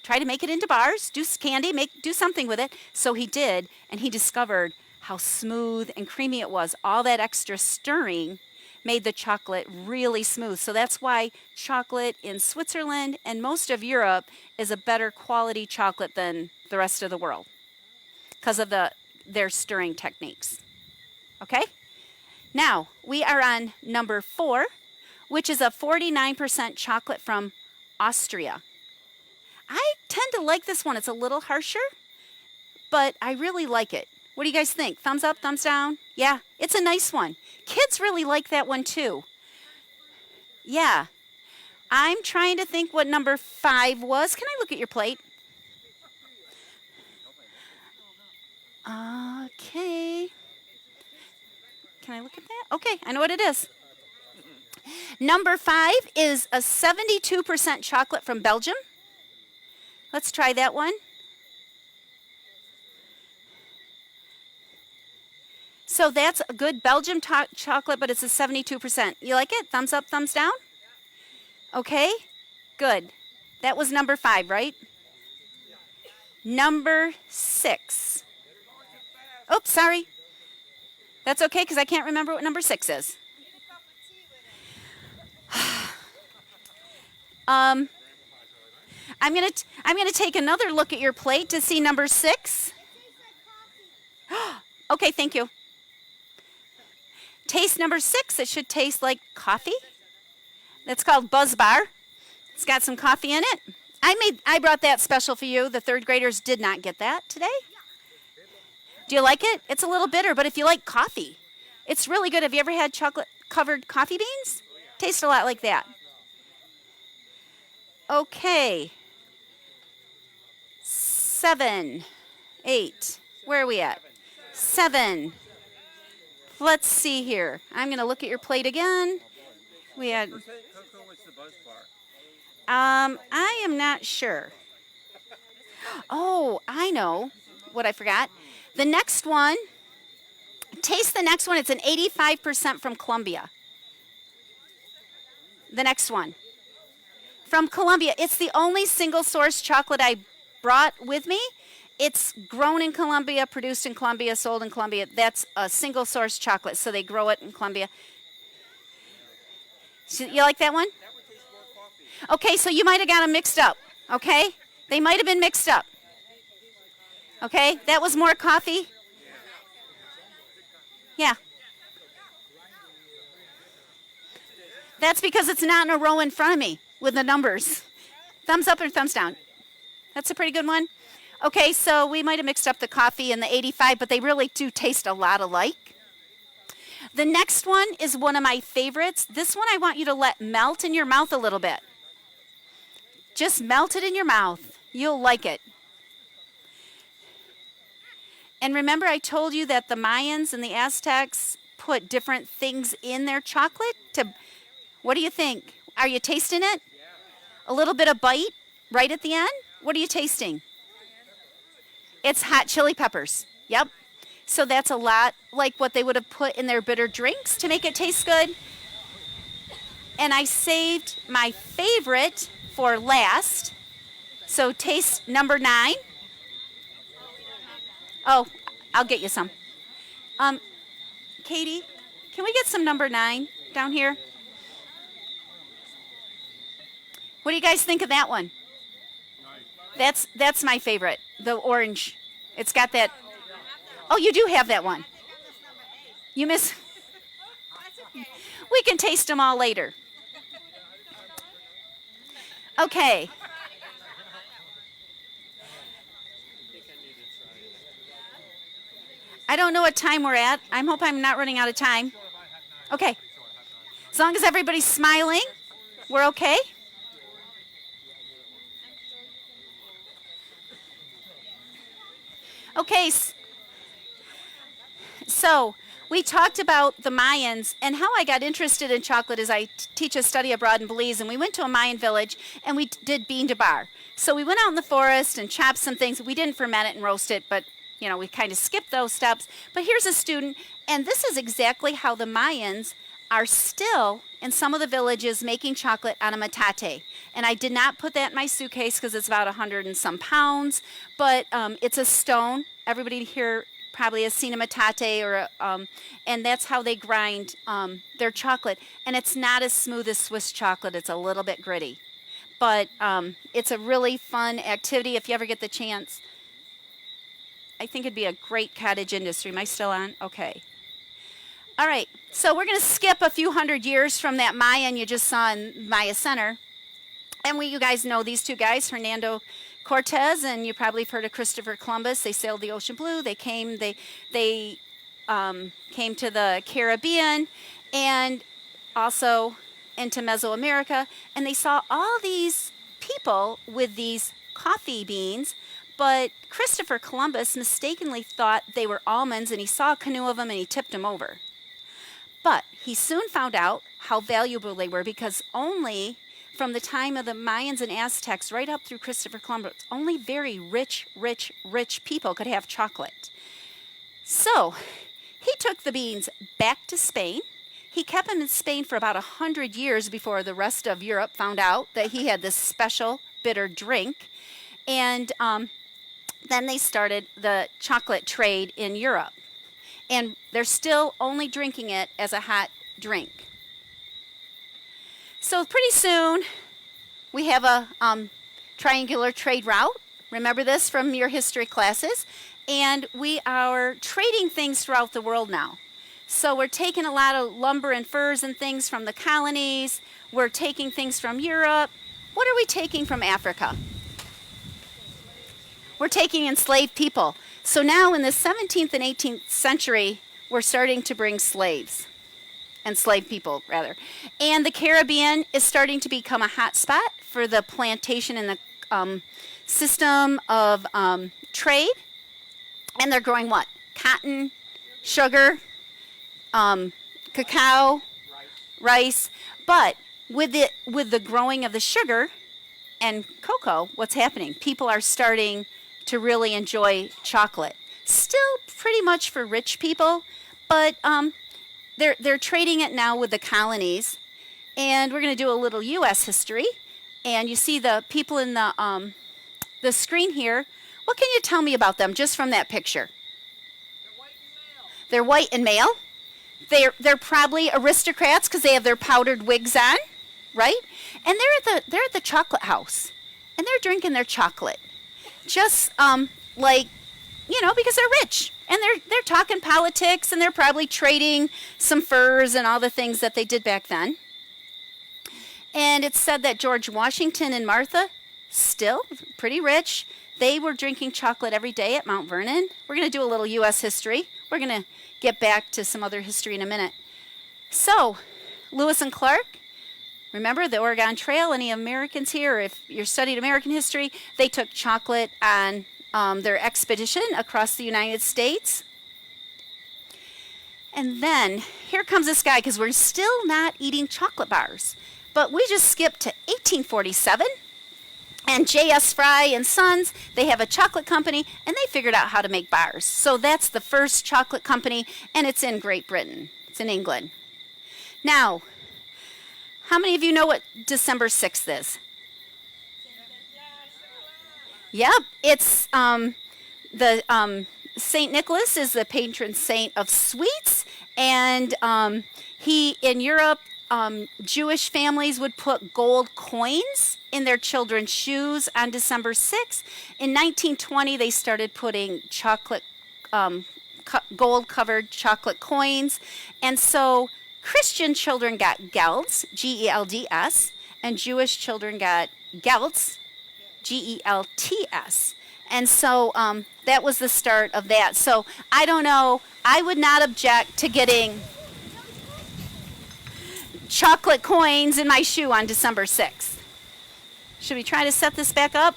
try to make it into bars, do candy, do something with it. So he did, and he discovered how smooth and creamy it was. All that extra stirring made the chocolate really smooth. So that's why chocolate in Switzerland and most of Europe is a better quality chocolate than the rest of the world because of their stirring techniques. Okay? Now, we are on number 4, which is a 49% chocolate from Austria. I tend to like this one. It's a little harsher, but I really like it. What do you guys think? Thumbs up, thumbs down? Yeah, it's a nice one. Kids really like that one too. Yeah. I'm trying to think what number 5 was. Can I look at your plate? Okay. Can I look at that? Okay, I know what it is. Number 5 is a 72% chocolate from Belgium. Let's try that one. So that's a good Belgium chocolate, but it's a 72%. You like it? Thumbs up, thumbs down? Okay, good. That was number 5, right? Number 6. Oops, sorry. That's okay, because I can't remember what number 6 is. I'm gonna take another look at your plate to see number 6. Okay, thank you. Taste number 6. It should taste like coffee. That's called Buzz Bar. It's got some coffee in it. I brought that special for you. The 3rd graders did not get that today. Do you like it? It's a little bitter, but if you like coffee, it's really good. Have you ever had chocolate-covered coffee beans? Tastes a lot like that. Okay. 7, 8. Where are we at? 7. Let's see here. I'm going to look at your plate again. We had. I am not sure. Oh, I know what I forgot. The next one. Taste the next one. It's an 85% from Colombia. The next one. From Colombia. It's the only single source chocolate I brought with me. It's grown in Colombia, produced in Colombia, sold in Colombia. That's a single source chocolate, so they grow it in Colombia. So you like that one? Okay, so you might have got them mixed up, okay? They might have been mixed up. Okay, that was more coffee? Yeah. That's because it's not in a row in front of me with the numbers. Thumbs up or thumbs down? That's a pretty good one. Okay, so we might have mixed up the coffee and the 85, but they really do taste a lot alike. The next one is one of my favorites. This one I want you to let melt in your mouth a little bit. Just melt it in your mouth. You'll like it. And remember I told you that the Mayans and the Aztecs put different things in their chocolate? What do you think? Are you tasting it? A little bit of bite right at the end? What are you tasting? It's hot chili peppers. Yep. So that's a lot like what they would have put in their bitter drinks to make it taste good. And I saved my favorite for last. So taste number 9. Oh, I'll get you some. Katie, can we get some number 9 down here? What do you guys think of that one? That's my favorite. The orange. It's got that. Oh, you do have that one. You miss. We can taste them all later. Okay. I don't know what time we're at. I hope I'm not running out of time. Okay. As long as everybody's smiling, we're okay. Okay. So we talked about the Mayans, and how I got interested in chocolate is I teach a study abroad in Belize, and we went to a Mayan village and we did bean to bar. So we went out in the forest and chopped some things. We didn't ferment it and roast it, but you know, we kind of skipped those steps. But here's a student, and this is exactly how the Mayans are still in some of the villages making chocolate on a metate. And I did not put that in my suitcase because it's about 100 and some pounds, but it's a stone. Everybody here probably has seen a metate, or and that's how they grind their chocolate. And it's not as smooth as Swiss chocolate. It's a little bit gritty. But it's a really fun activity if you ever get the chance. I think it'd be a great cottage industry. Am I still on? Okay. All right. So we're going to skip a few hundred years from that Mayan you just saw in Maya Center. And you guys know these two guys, Hernando Cortez, and you probably have heard of Christopher Columbus. They sailed the ocean blue. They came to the Caribbean and also into Mesoamerica. And they saw all these people with these coffee beans. But Christopher Columbus mistakenly thought they were almonds, and he saw a canoe of them and he tipped them over. But he soon found out how valuable they were, because only from the time of the Mayans and Aztecs right up through Christopher Columbus, only very rich people could have chocolate. So he took the beans back to Spain. He kept them in Spain for about 100 years before the rest of Europe found out that he had this special bitter drink. And then they started the chocolate trade in Europe. And they're still only drinking it as a hot drink. So pretty soon, we have a triangular trade route. Remember this from your history classes. And we are trading things throughout the world now. So we're taking a lot of lumber and furs and things from the colonies. We're taking things from Europe. What are we taking from Africa? We're taking enslaved people. So now in the 17th and 18th century, we're starting to bring slaves. Enslaved people, rather. And the Caribbean is starting to become a hot spot for the plantation and the system of trade. And they're growing what? Cotton, sugar, cacao, rice. But with the growing of the sugar and cocoa, what's happening? People are starting to really enjoy chocolate. Still pretty much for rich people, but they're trading it now with the colonies. And we're going to do a little U.S. history. And you see the people in the screen here. What can you tell me about them just from that picture? They're white and male. They're probably aristocrats because they have their powdered wigs on, right? And they're at the chocolate house, and they're drinking their chocolate. Just like, you know, because they're rich, and they're talking politics, and they're probably trading some furs and all the things that they did back then. And it's said that George Washington and Martha, still pretty rich, they were drinking chocolate every day at Mount Vernon. We're going to do a little U.S. history. We're going to get back to some other history in a minute. So, Lewis and Clark. Remember the Oregon Trail? Any Americans here? If you're studying American history, they took chocolate on their expedition across the United States. And then here comes this guy, because we're still not eating chocolate bars. But we just skipped to 1847. And J.S. Fry and Sons, they have a chocolate company, and they figured out how to make bars. So that's the first chocolate company, and it's in Great Britain. It's in England. Now, how many of you know what December 6th is? Yep, it's St. Nicholas is the patron saint of sweets, and he in Europe Jewish families would put gold coins in their children's shoes on December 6th. In 1920, they started putting chocolate, gold-covered chocolate coins. And so Christian children got gelds, G-E-L-D-S, and Jewish children got gelts, G-E-L-T-S. And so that was the start of that. So I don't know. I would not object to getting chocolate coins in my shoe on December 6th. Should we try to set this back up?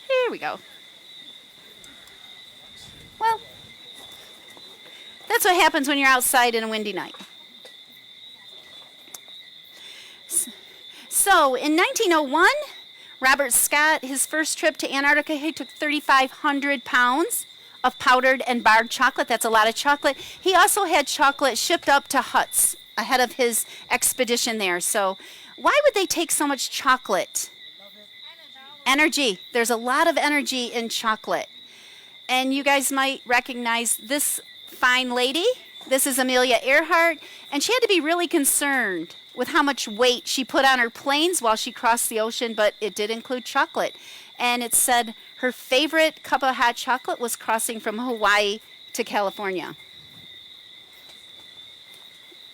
Here we go. Well, that's what happens when you're outside in a windy night. So in 1901, Robert Scott, his first trip to Antarctica, he took 3,500 pounds of powdered and barred chocolate. That's a lot of chocolate. He also had chocolate shipped up to huts ahead of his expedition there. So why would they take so much chocolate? Energy. There's a lot of energy in chocolate. And you guys might recognize this fine lady. This is Amelia Earhart. And she had to be really concerned with how much weight she put on her planes while she crossed the ocean, but it did include chocolate. And it said her favorite cup of hot chocolate was crossing from Hawaii to California.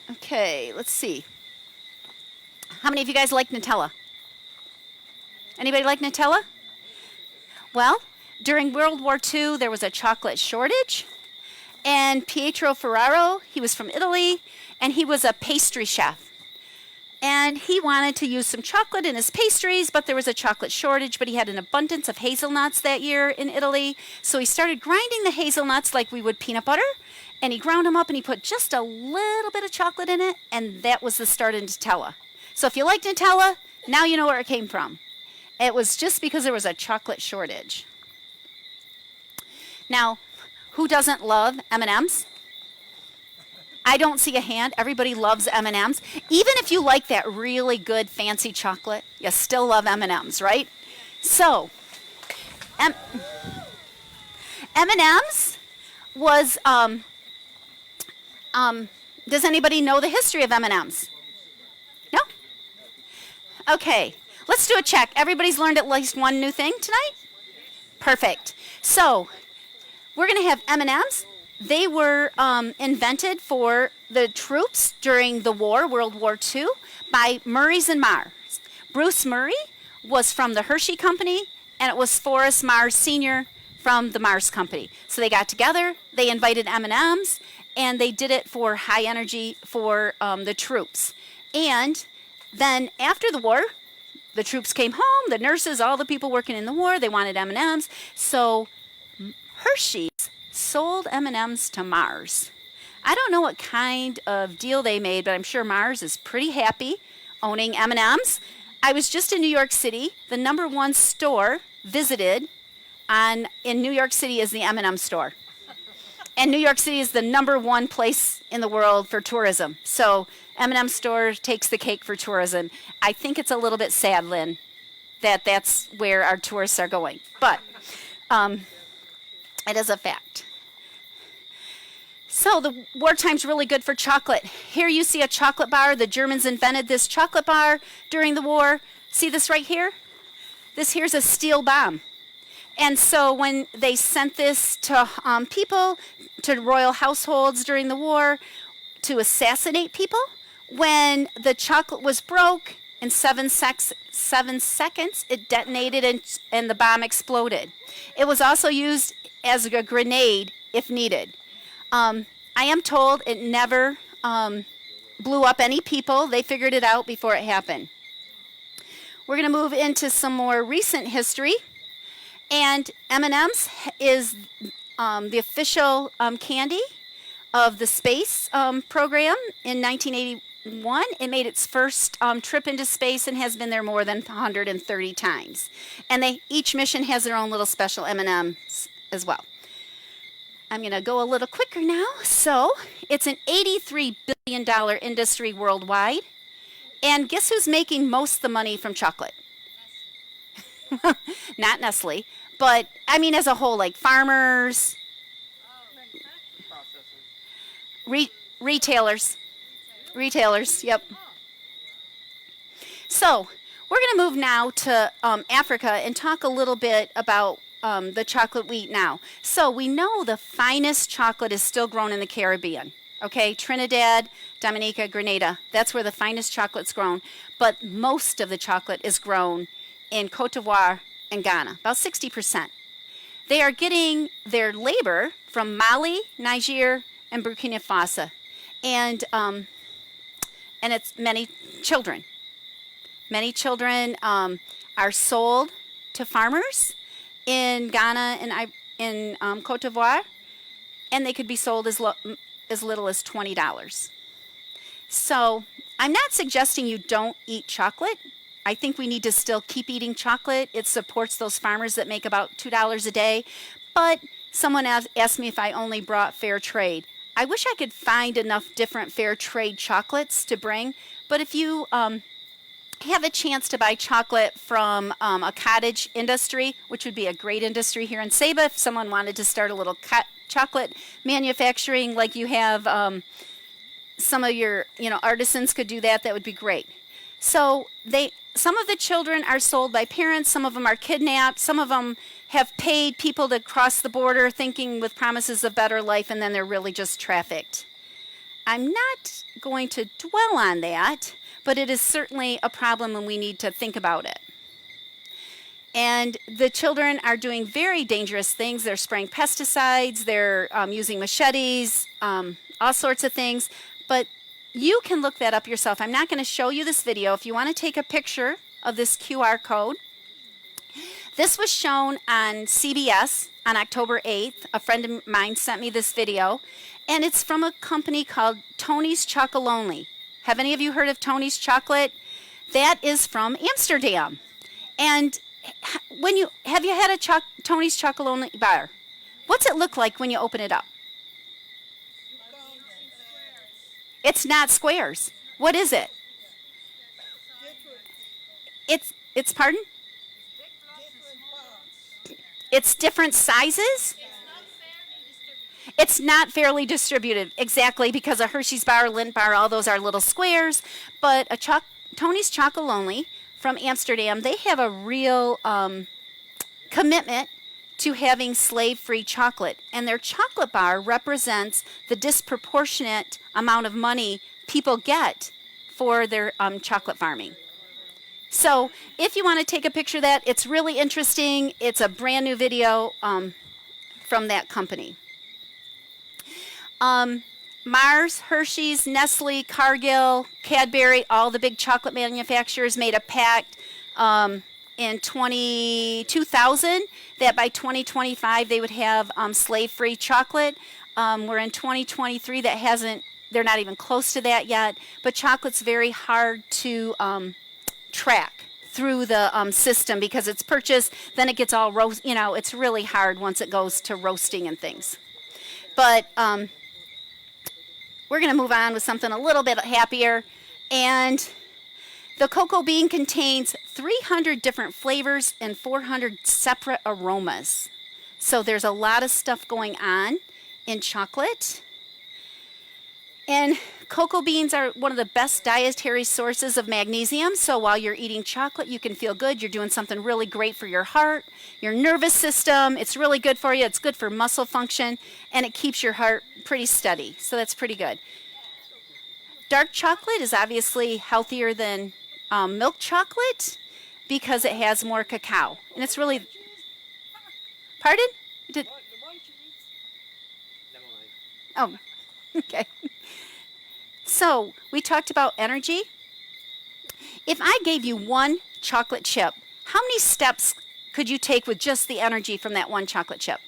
Okay, let's see. How many of you guys like Nutella? Anybody like Nutella? Well, during World War II, there was a chocolate shortage. And Pietro Ferraro, he was from Italy, and he was a pastry chef. And he wanted to use some chocolate in his pastries, but there was a chocolate shortage, but he had an abundance of hazelnuts that year in Italy. So he started grinding the hazelnuts like we would peanut butter, and he ground them up and he put just a little bit of chocolate in it, and that was the start of Nutella. So if you like Nutella, now you know where it came from. It was just because there was a chocolate shortage. Now, who doesn't love M&Ms? I don't see a hand. Everybody loves M&Ms. Even if you like that really good fancy chocolate, you still love M&Ms, right? So, M&Ms was, does anybody know the history of M&Ms? No? Okay, let's do a check. Everybody's learned at least one new thing tonight? Perfect. So, we're going to have M&Ms. They were invented for the troops during the war, World War II, by Murray's and Mars. Bruce Murray was from the Hershey Company, and it was Forrest Mars Sr. from the Mars Company. So they got together, they invited M&Ms, and they did it for high energy for the troops. And then after the war, the troops came home, the nurses, all the people working in the war, they wanted M&Ms. So Hershey's sold M&Ms to Mars. I don't know what kind of deal they made, but I'm sure Mars is pretty happy owning M&Ms. I was just in New York City. The number one store visited in New York City is the M&M store. And New York City is the number one place in the world for tourism. So M&M store takes the cake for tourism. I think it's a little bit sad, Lynn, that that's where our tourists are going. But it is a fact. So the wartime's really good for chocolate. Here you see a chocolate bar. The Germans invented this chocolate bar during the war. See this right here? This here's a steel bomb. And so when they sent this to people, to royal households during the war, to assassinate people, when the chocolate was broke, in 7 seconds, it detonated and the bomb exploded. It was also used as a grenade if needed. I am told it never blew up any people. They figured it out before it happened. We're going to move into some more recent history. And M&M's is the official candy of the space program in 1981. It made its first trip into space and has been there more than 130 times. And each mission has their own little special M&Ms as well. I'm going to go a little quicker now. So it's an $83 billion industry worldwide. And guess who's making most of the money from chocolate? Not Nestle, but I mean as a whole, like farmers, retailers. Retailers, yep. So we're going to move now to Africa and talk a little bit about the chocolate we eat now. So we know the finest chocolate is still grown in the Caribbean. Okay, Trinidad, Dominica, Grenada, that's where the finest chocolate's grown. But most of the chocolate is grown in Cote d'Ivoire and Ghana, about 60%. They are getting their labor from Mali, Niger, and Burkina Faso. And it's many children. Many children are sold to farmers in Ghana and in Cote d'Ivoire, and they could be sold as little as $20. So I'm not suggesting you don't eat chocolate. I think we need to still keep eating chocolate. It supports those farmers that make about $2 a day. But someone asked me if I only brought fair trade. I wish I could find enough different fair trade chocolates to bring. But if you have a chance to buy chocolate from a cottage industry, which would be a great industry here in Saba, if someone wanted to start a little chocolate manufacturing like you have some of your artisans could do that, that would be great. So some of the children are sold by parents, some of them are kidnapped, some of them have paid people to cross the border thinking with promises of better life, and then they're really just trafficked. I'm not going to dwell on that, but it is certainly a problem and we need to think about it. And the children are doing very dangerous things. They're spraying pesticides, they're using machetes, all sorts of things. But you can look that up yourself. I'm not going to show you this video. If you want to take a picture of this QR code, this was shown on CBS on October 8th. A friend of mine sent me this video, and it's from a company called Tony's Chocolonely. Have any of you heard of Tony's Chocolate? That is from Amsterdam. And have you had a Tony's Chocolonely bar? What's it look like when you open it up? It's not squares. What is it? It's pardon? It's different sizes? It's not fairly distributed, exactly, because a Hershey's bar, Lindt bar, all those are little squares. But Tony's Chocolonely from Amsterdam, they have a real commitment to having slave-free chocolate. And their chocolate bar represents the disproportionate amount of money people get for their chocolate farming. So if you want to take a picture of that, it's really interesting. It's a brand new video from that company. Mars, Hershey's, Nestle, Cargill, Cadbury, all the big chocolate manufacturers made a pact in 2000 that by 2025 they would have slave-free chocolate. We're in 2023. They're not even close to that yet. But chocolate's very hard to track through the system because it's purchased, then it gets all roast. It's really hard once it goes to roasting and things. But we're going to move on with something a little bit happier. And the cocoa bean contains 300 different flavors and 400 separate aromas. So there's a lot of stuff going on in chocolate. And cocoa beans are one of the best dietary sources of magnesium. So while you're eating chocolate, you can feel good. You're doing something really great for your heart, your nervous system. It's really good for you. It's good for muscle function, and it keeps your heart pretty steady. So that's pretty good. Dark chocolate is obviously healthier than milk chocolate because it has more cacao. And it's really... Pardon? Oh, okay. So, we talked about energy. If I gave you one chocolate chip, how many steps could you take with just the energy from that one chocolate chip?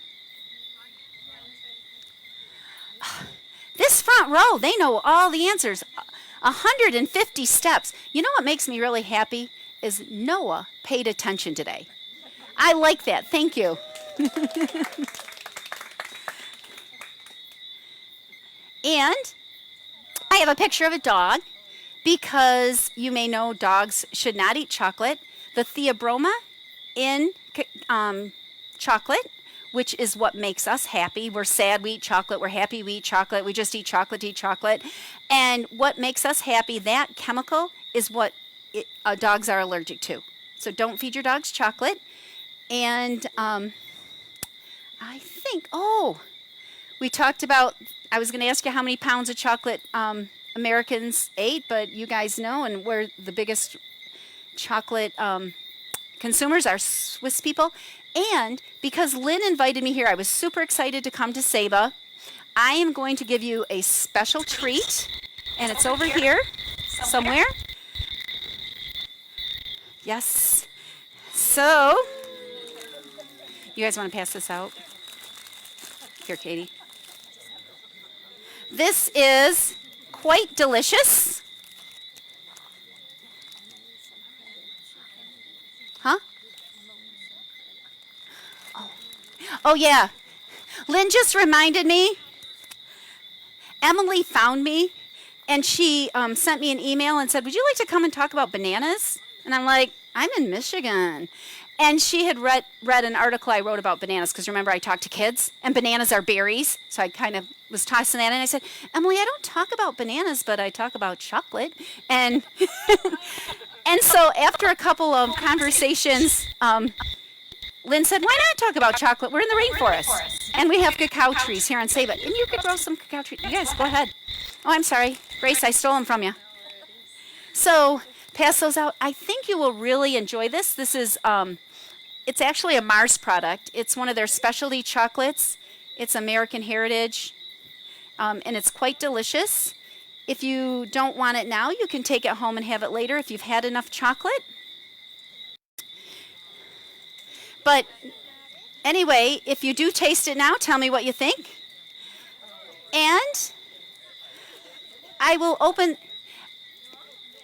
This front row, they know all the answers. 150 steps. You know what makes me really happy is Noah paid attention today. I like that. Thank you. And I have a picture of a dog because you may know dogs should not eat chocolate. The theobroma in chocolate which is what makes us happy. We're sad, we eat chocolate. We're happy, we eat chocolate. We just eat chocolate to eat chocolate. And what makes us happy, that chemical, is what dogs are allergic to. So don't feed your dogs chocolate. And I think, we talked about, I was going to ask you how many pounds of chocolate Americans ate, but you guys know, and we're the biggest chocolate consumers are Swiss people. And because Lynn invited me here, I was super excited to come to Saba. I am going to give you a special treat, and it's over here somewhere. Yes. So, you guys want to pass this out? Here, Katie. This is quite delicious. Huh? Oh, yeah. Lynn just reminded me. Emily found me, and she sent me an email and said, would you like to come and talk about bananas? And I'm like, I'm in Michigan. And she had read an article I wrote about bananas, because remember I talked to kids, and bananas are berries. So I kind of was tossing that in. I said, Emily, I don't talk about bananas, but I talk about chocolate. And and so after a couple of conversations, Lynn said, why not talk about chocolate? We're in the rainforest. And we have cacao trees here on Saba. And you could grow some cacao trees. You guys, go ahead. Oh, I'm sorry. Grace, I stole them from you. So pass those out. I think you will really enjoy this. This is, it's actually a Mars product. It's one of their specialty chocolates. It's American Heritage, and it's quite delicious. If you don't want it now, you can take it home and have it later if you've had enough chocolate. But anyway, if you do taste it now, tell me what you think. And I will open...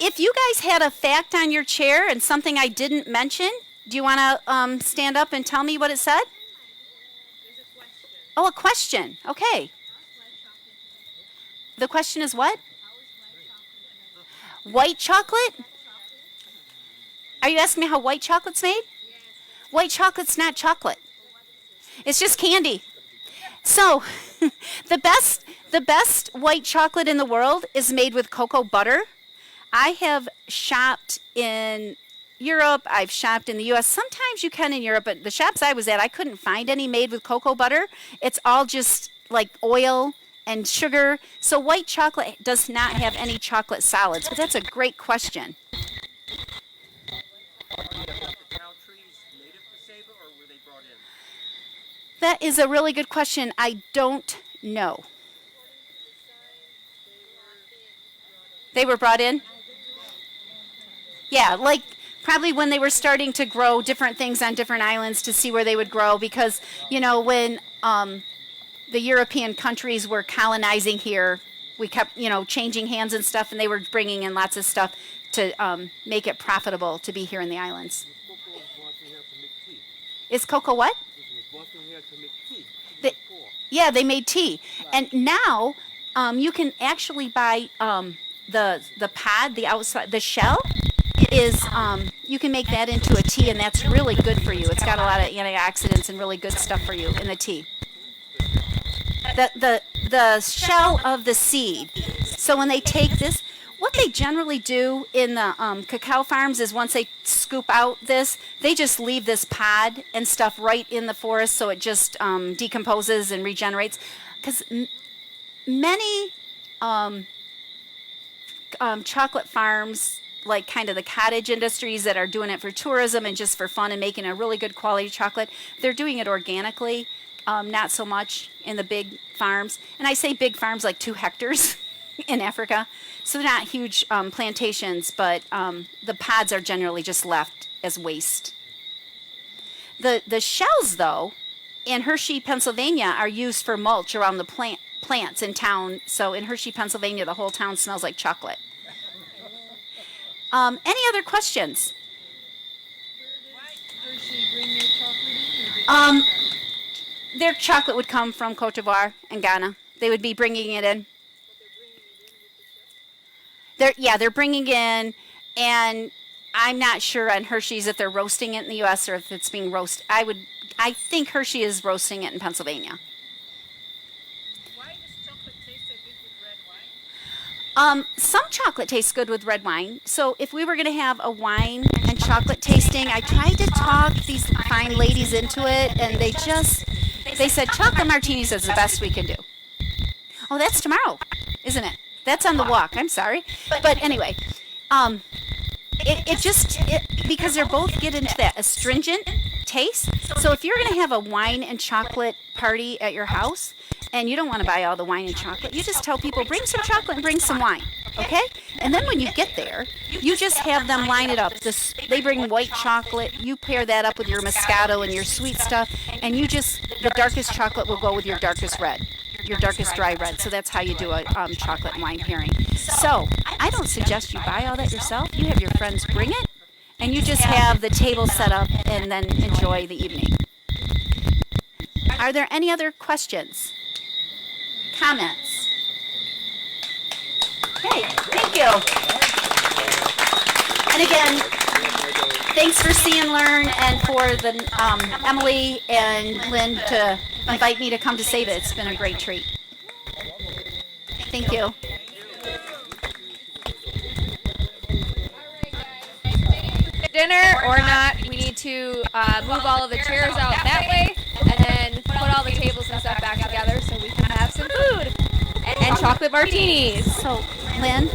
If you guys had a fact on your chair and something I didn't mention, do you want to stand up and tell me what it said? Oh, a question. Okay. The question is what? White chocolate? Are you asking me how white chocolate's made? White chocolate's not chocolate. It's just candy. So, the best white chocolate in the world is made with cocoa butter. I have shopped in Europe. I've shopped in the U.S. Sometimes you can in Europe, but the shops I was at, I couldn't find any made with cocoa butter. It's all just like oil and sugar. So white chocolate does not have any chocolate solids, but that's a great question. That is a really good question. I don't know. They were brought in? Yeah, like probably when they were starting to grow different things on different islands to see where they would grow, because, you know, when the European countries were colonizing here, we kept, you know, changing hands and stuff, and they were bringing in lots of stuff to make it profitable to be here in the islands. Is cocoa what? Yeah, they made tea. And now you can actually buy the pod, the outside, the shell is, you can make that into a tea, and that's really good for you. It's got a lot of antioxidants and really good stuff for you in the tea. The shell of the seed. So when they take this, what they generally do in the cacao farms is once they scoop out this, they just leave this pod and stuff right in the forest so it just decomposes and regenerates. Because many chocolate farms, like kind of the cottage industries that are doing it for tourism and just for fun and making a really good quality chocolate, they're doing it organically, not so much in the big farms. And I say big farms like 2 hectares in Africa. So they're not huge plantations, but the pods are generally just left as waste. The shells, though, in Hershey, Pennsylvania, are used for mulch around the plants in town. So in Hershey, Pennsylvania, the whole town smells like chocolate. Any other questions? Where does Hershey bring their chocolate in? Their chocolate would come from Cote d'Ivoire and Ghana. They would be bringing it in. They're bringing in, and I'm not sure on Hershey's if they're roasting it in the U.S. or if it's being roasted. I think Hershey is roasting it in Pennsylvania. Why does chocolate taste so good with red wine? Some chocolate tastes good with red wine. So if we were going to have a wine and chocolate tasting, I tried to talk these fine ladies into it, and they said chocolate martinis is the best we can do. Oh, that's tomorrow, isn't it? That's on the walk. I'm sorry. But anyway, because they're both get into that astringent taste. So if you're going to have a wine and chocolate party at your house and you don't want to buy all the wine and chocolate, you just tell people, bring some chocolate and bring some wine. Okay? And then when you get there, you just have them line it up. They bring white chocolate. You pair that up with your Moscato and your sweet stuff. And the darkest chocolate will go with your darkest red. Your darkest dry red. So that's how you do a chocolate and wine pairing. So I don't suggest you buy all that yourself. You have your friends bring it, and you just have the table set up and then enjoy the evening. Are there any other questions? Comments? Okay, thank you. And again, thanks for See and Learn and for Emily and Lynn to invite me to come to Save It. It's been a great treat. Thank you. Dinner or not, we need to move all of the chairs out that way and then put all the tables and stuff back together so we can have some food and chocolate martinis. So, Lynn,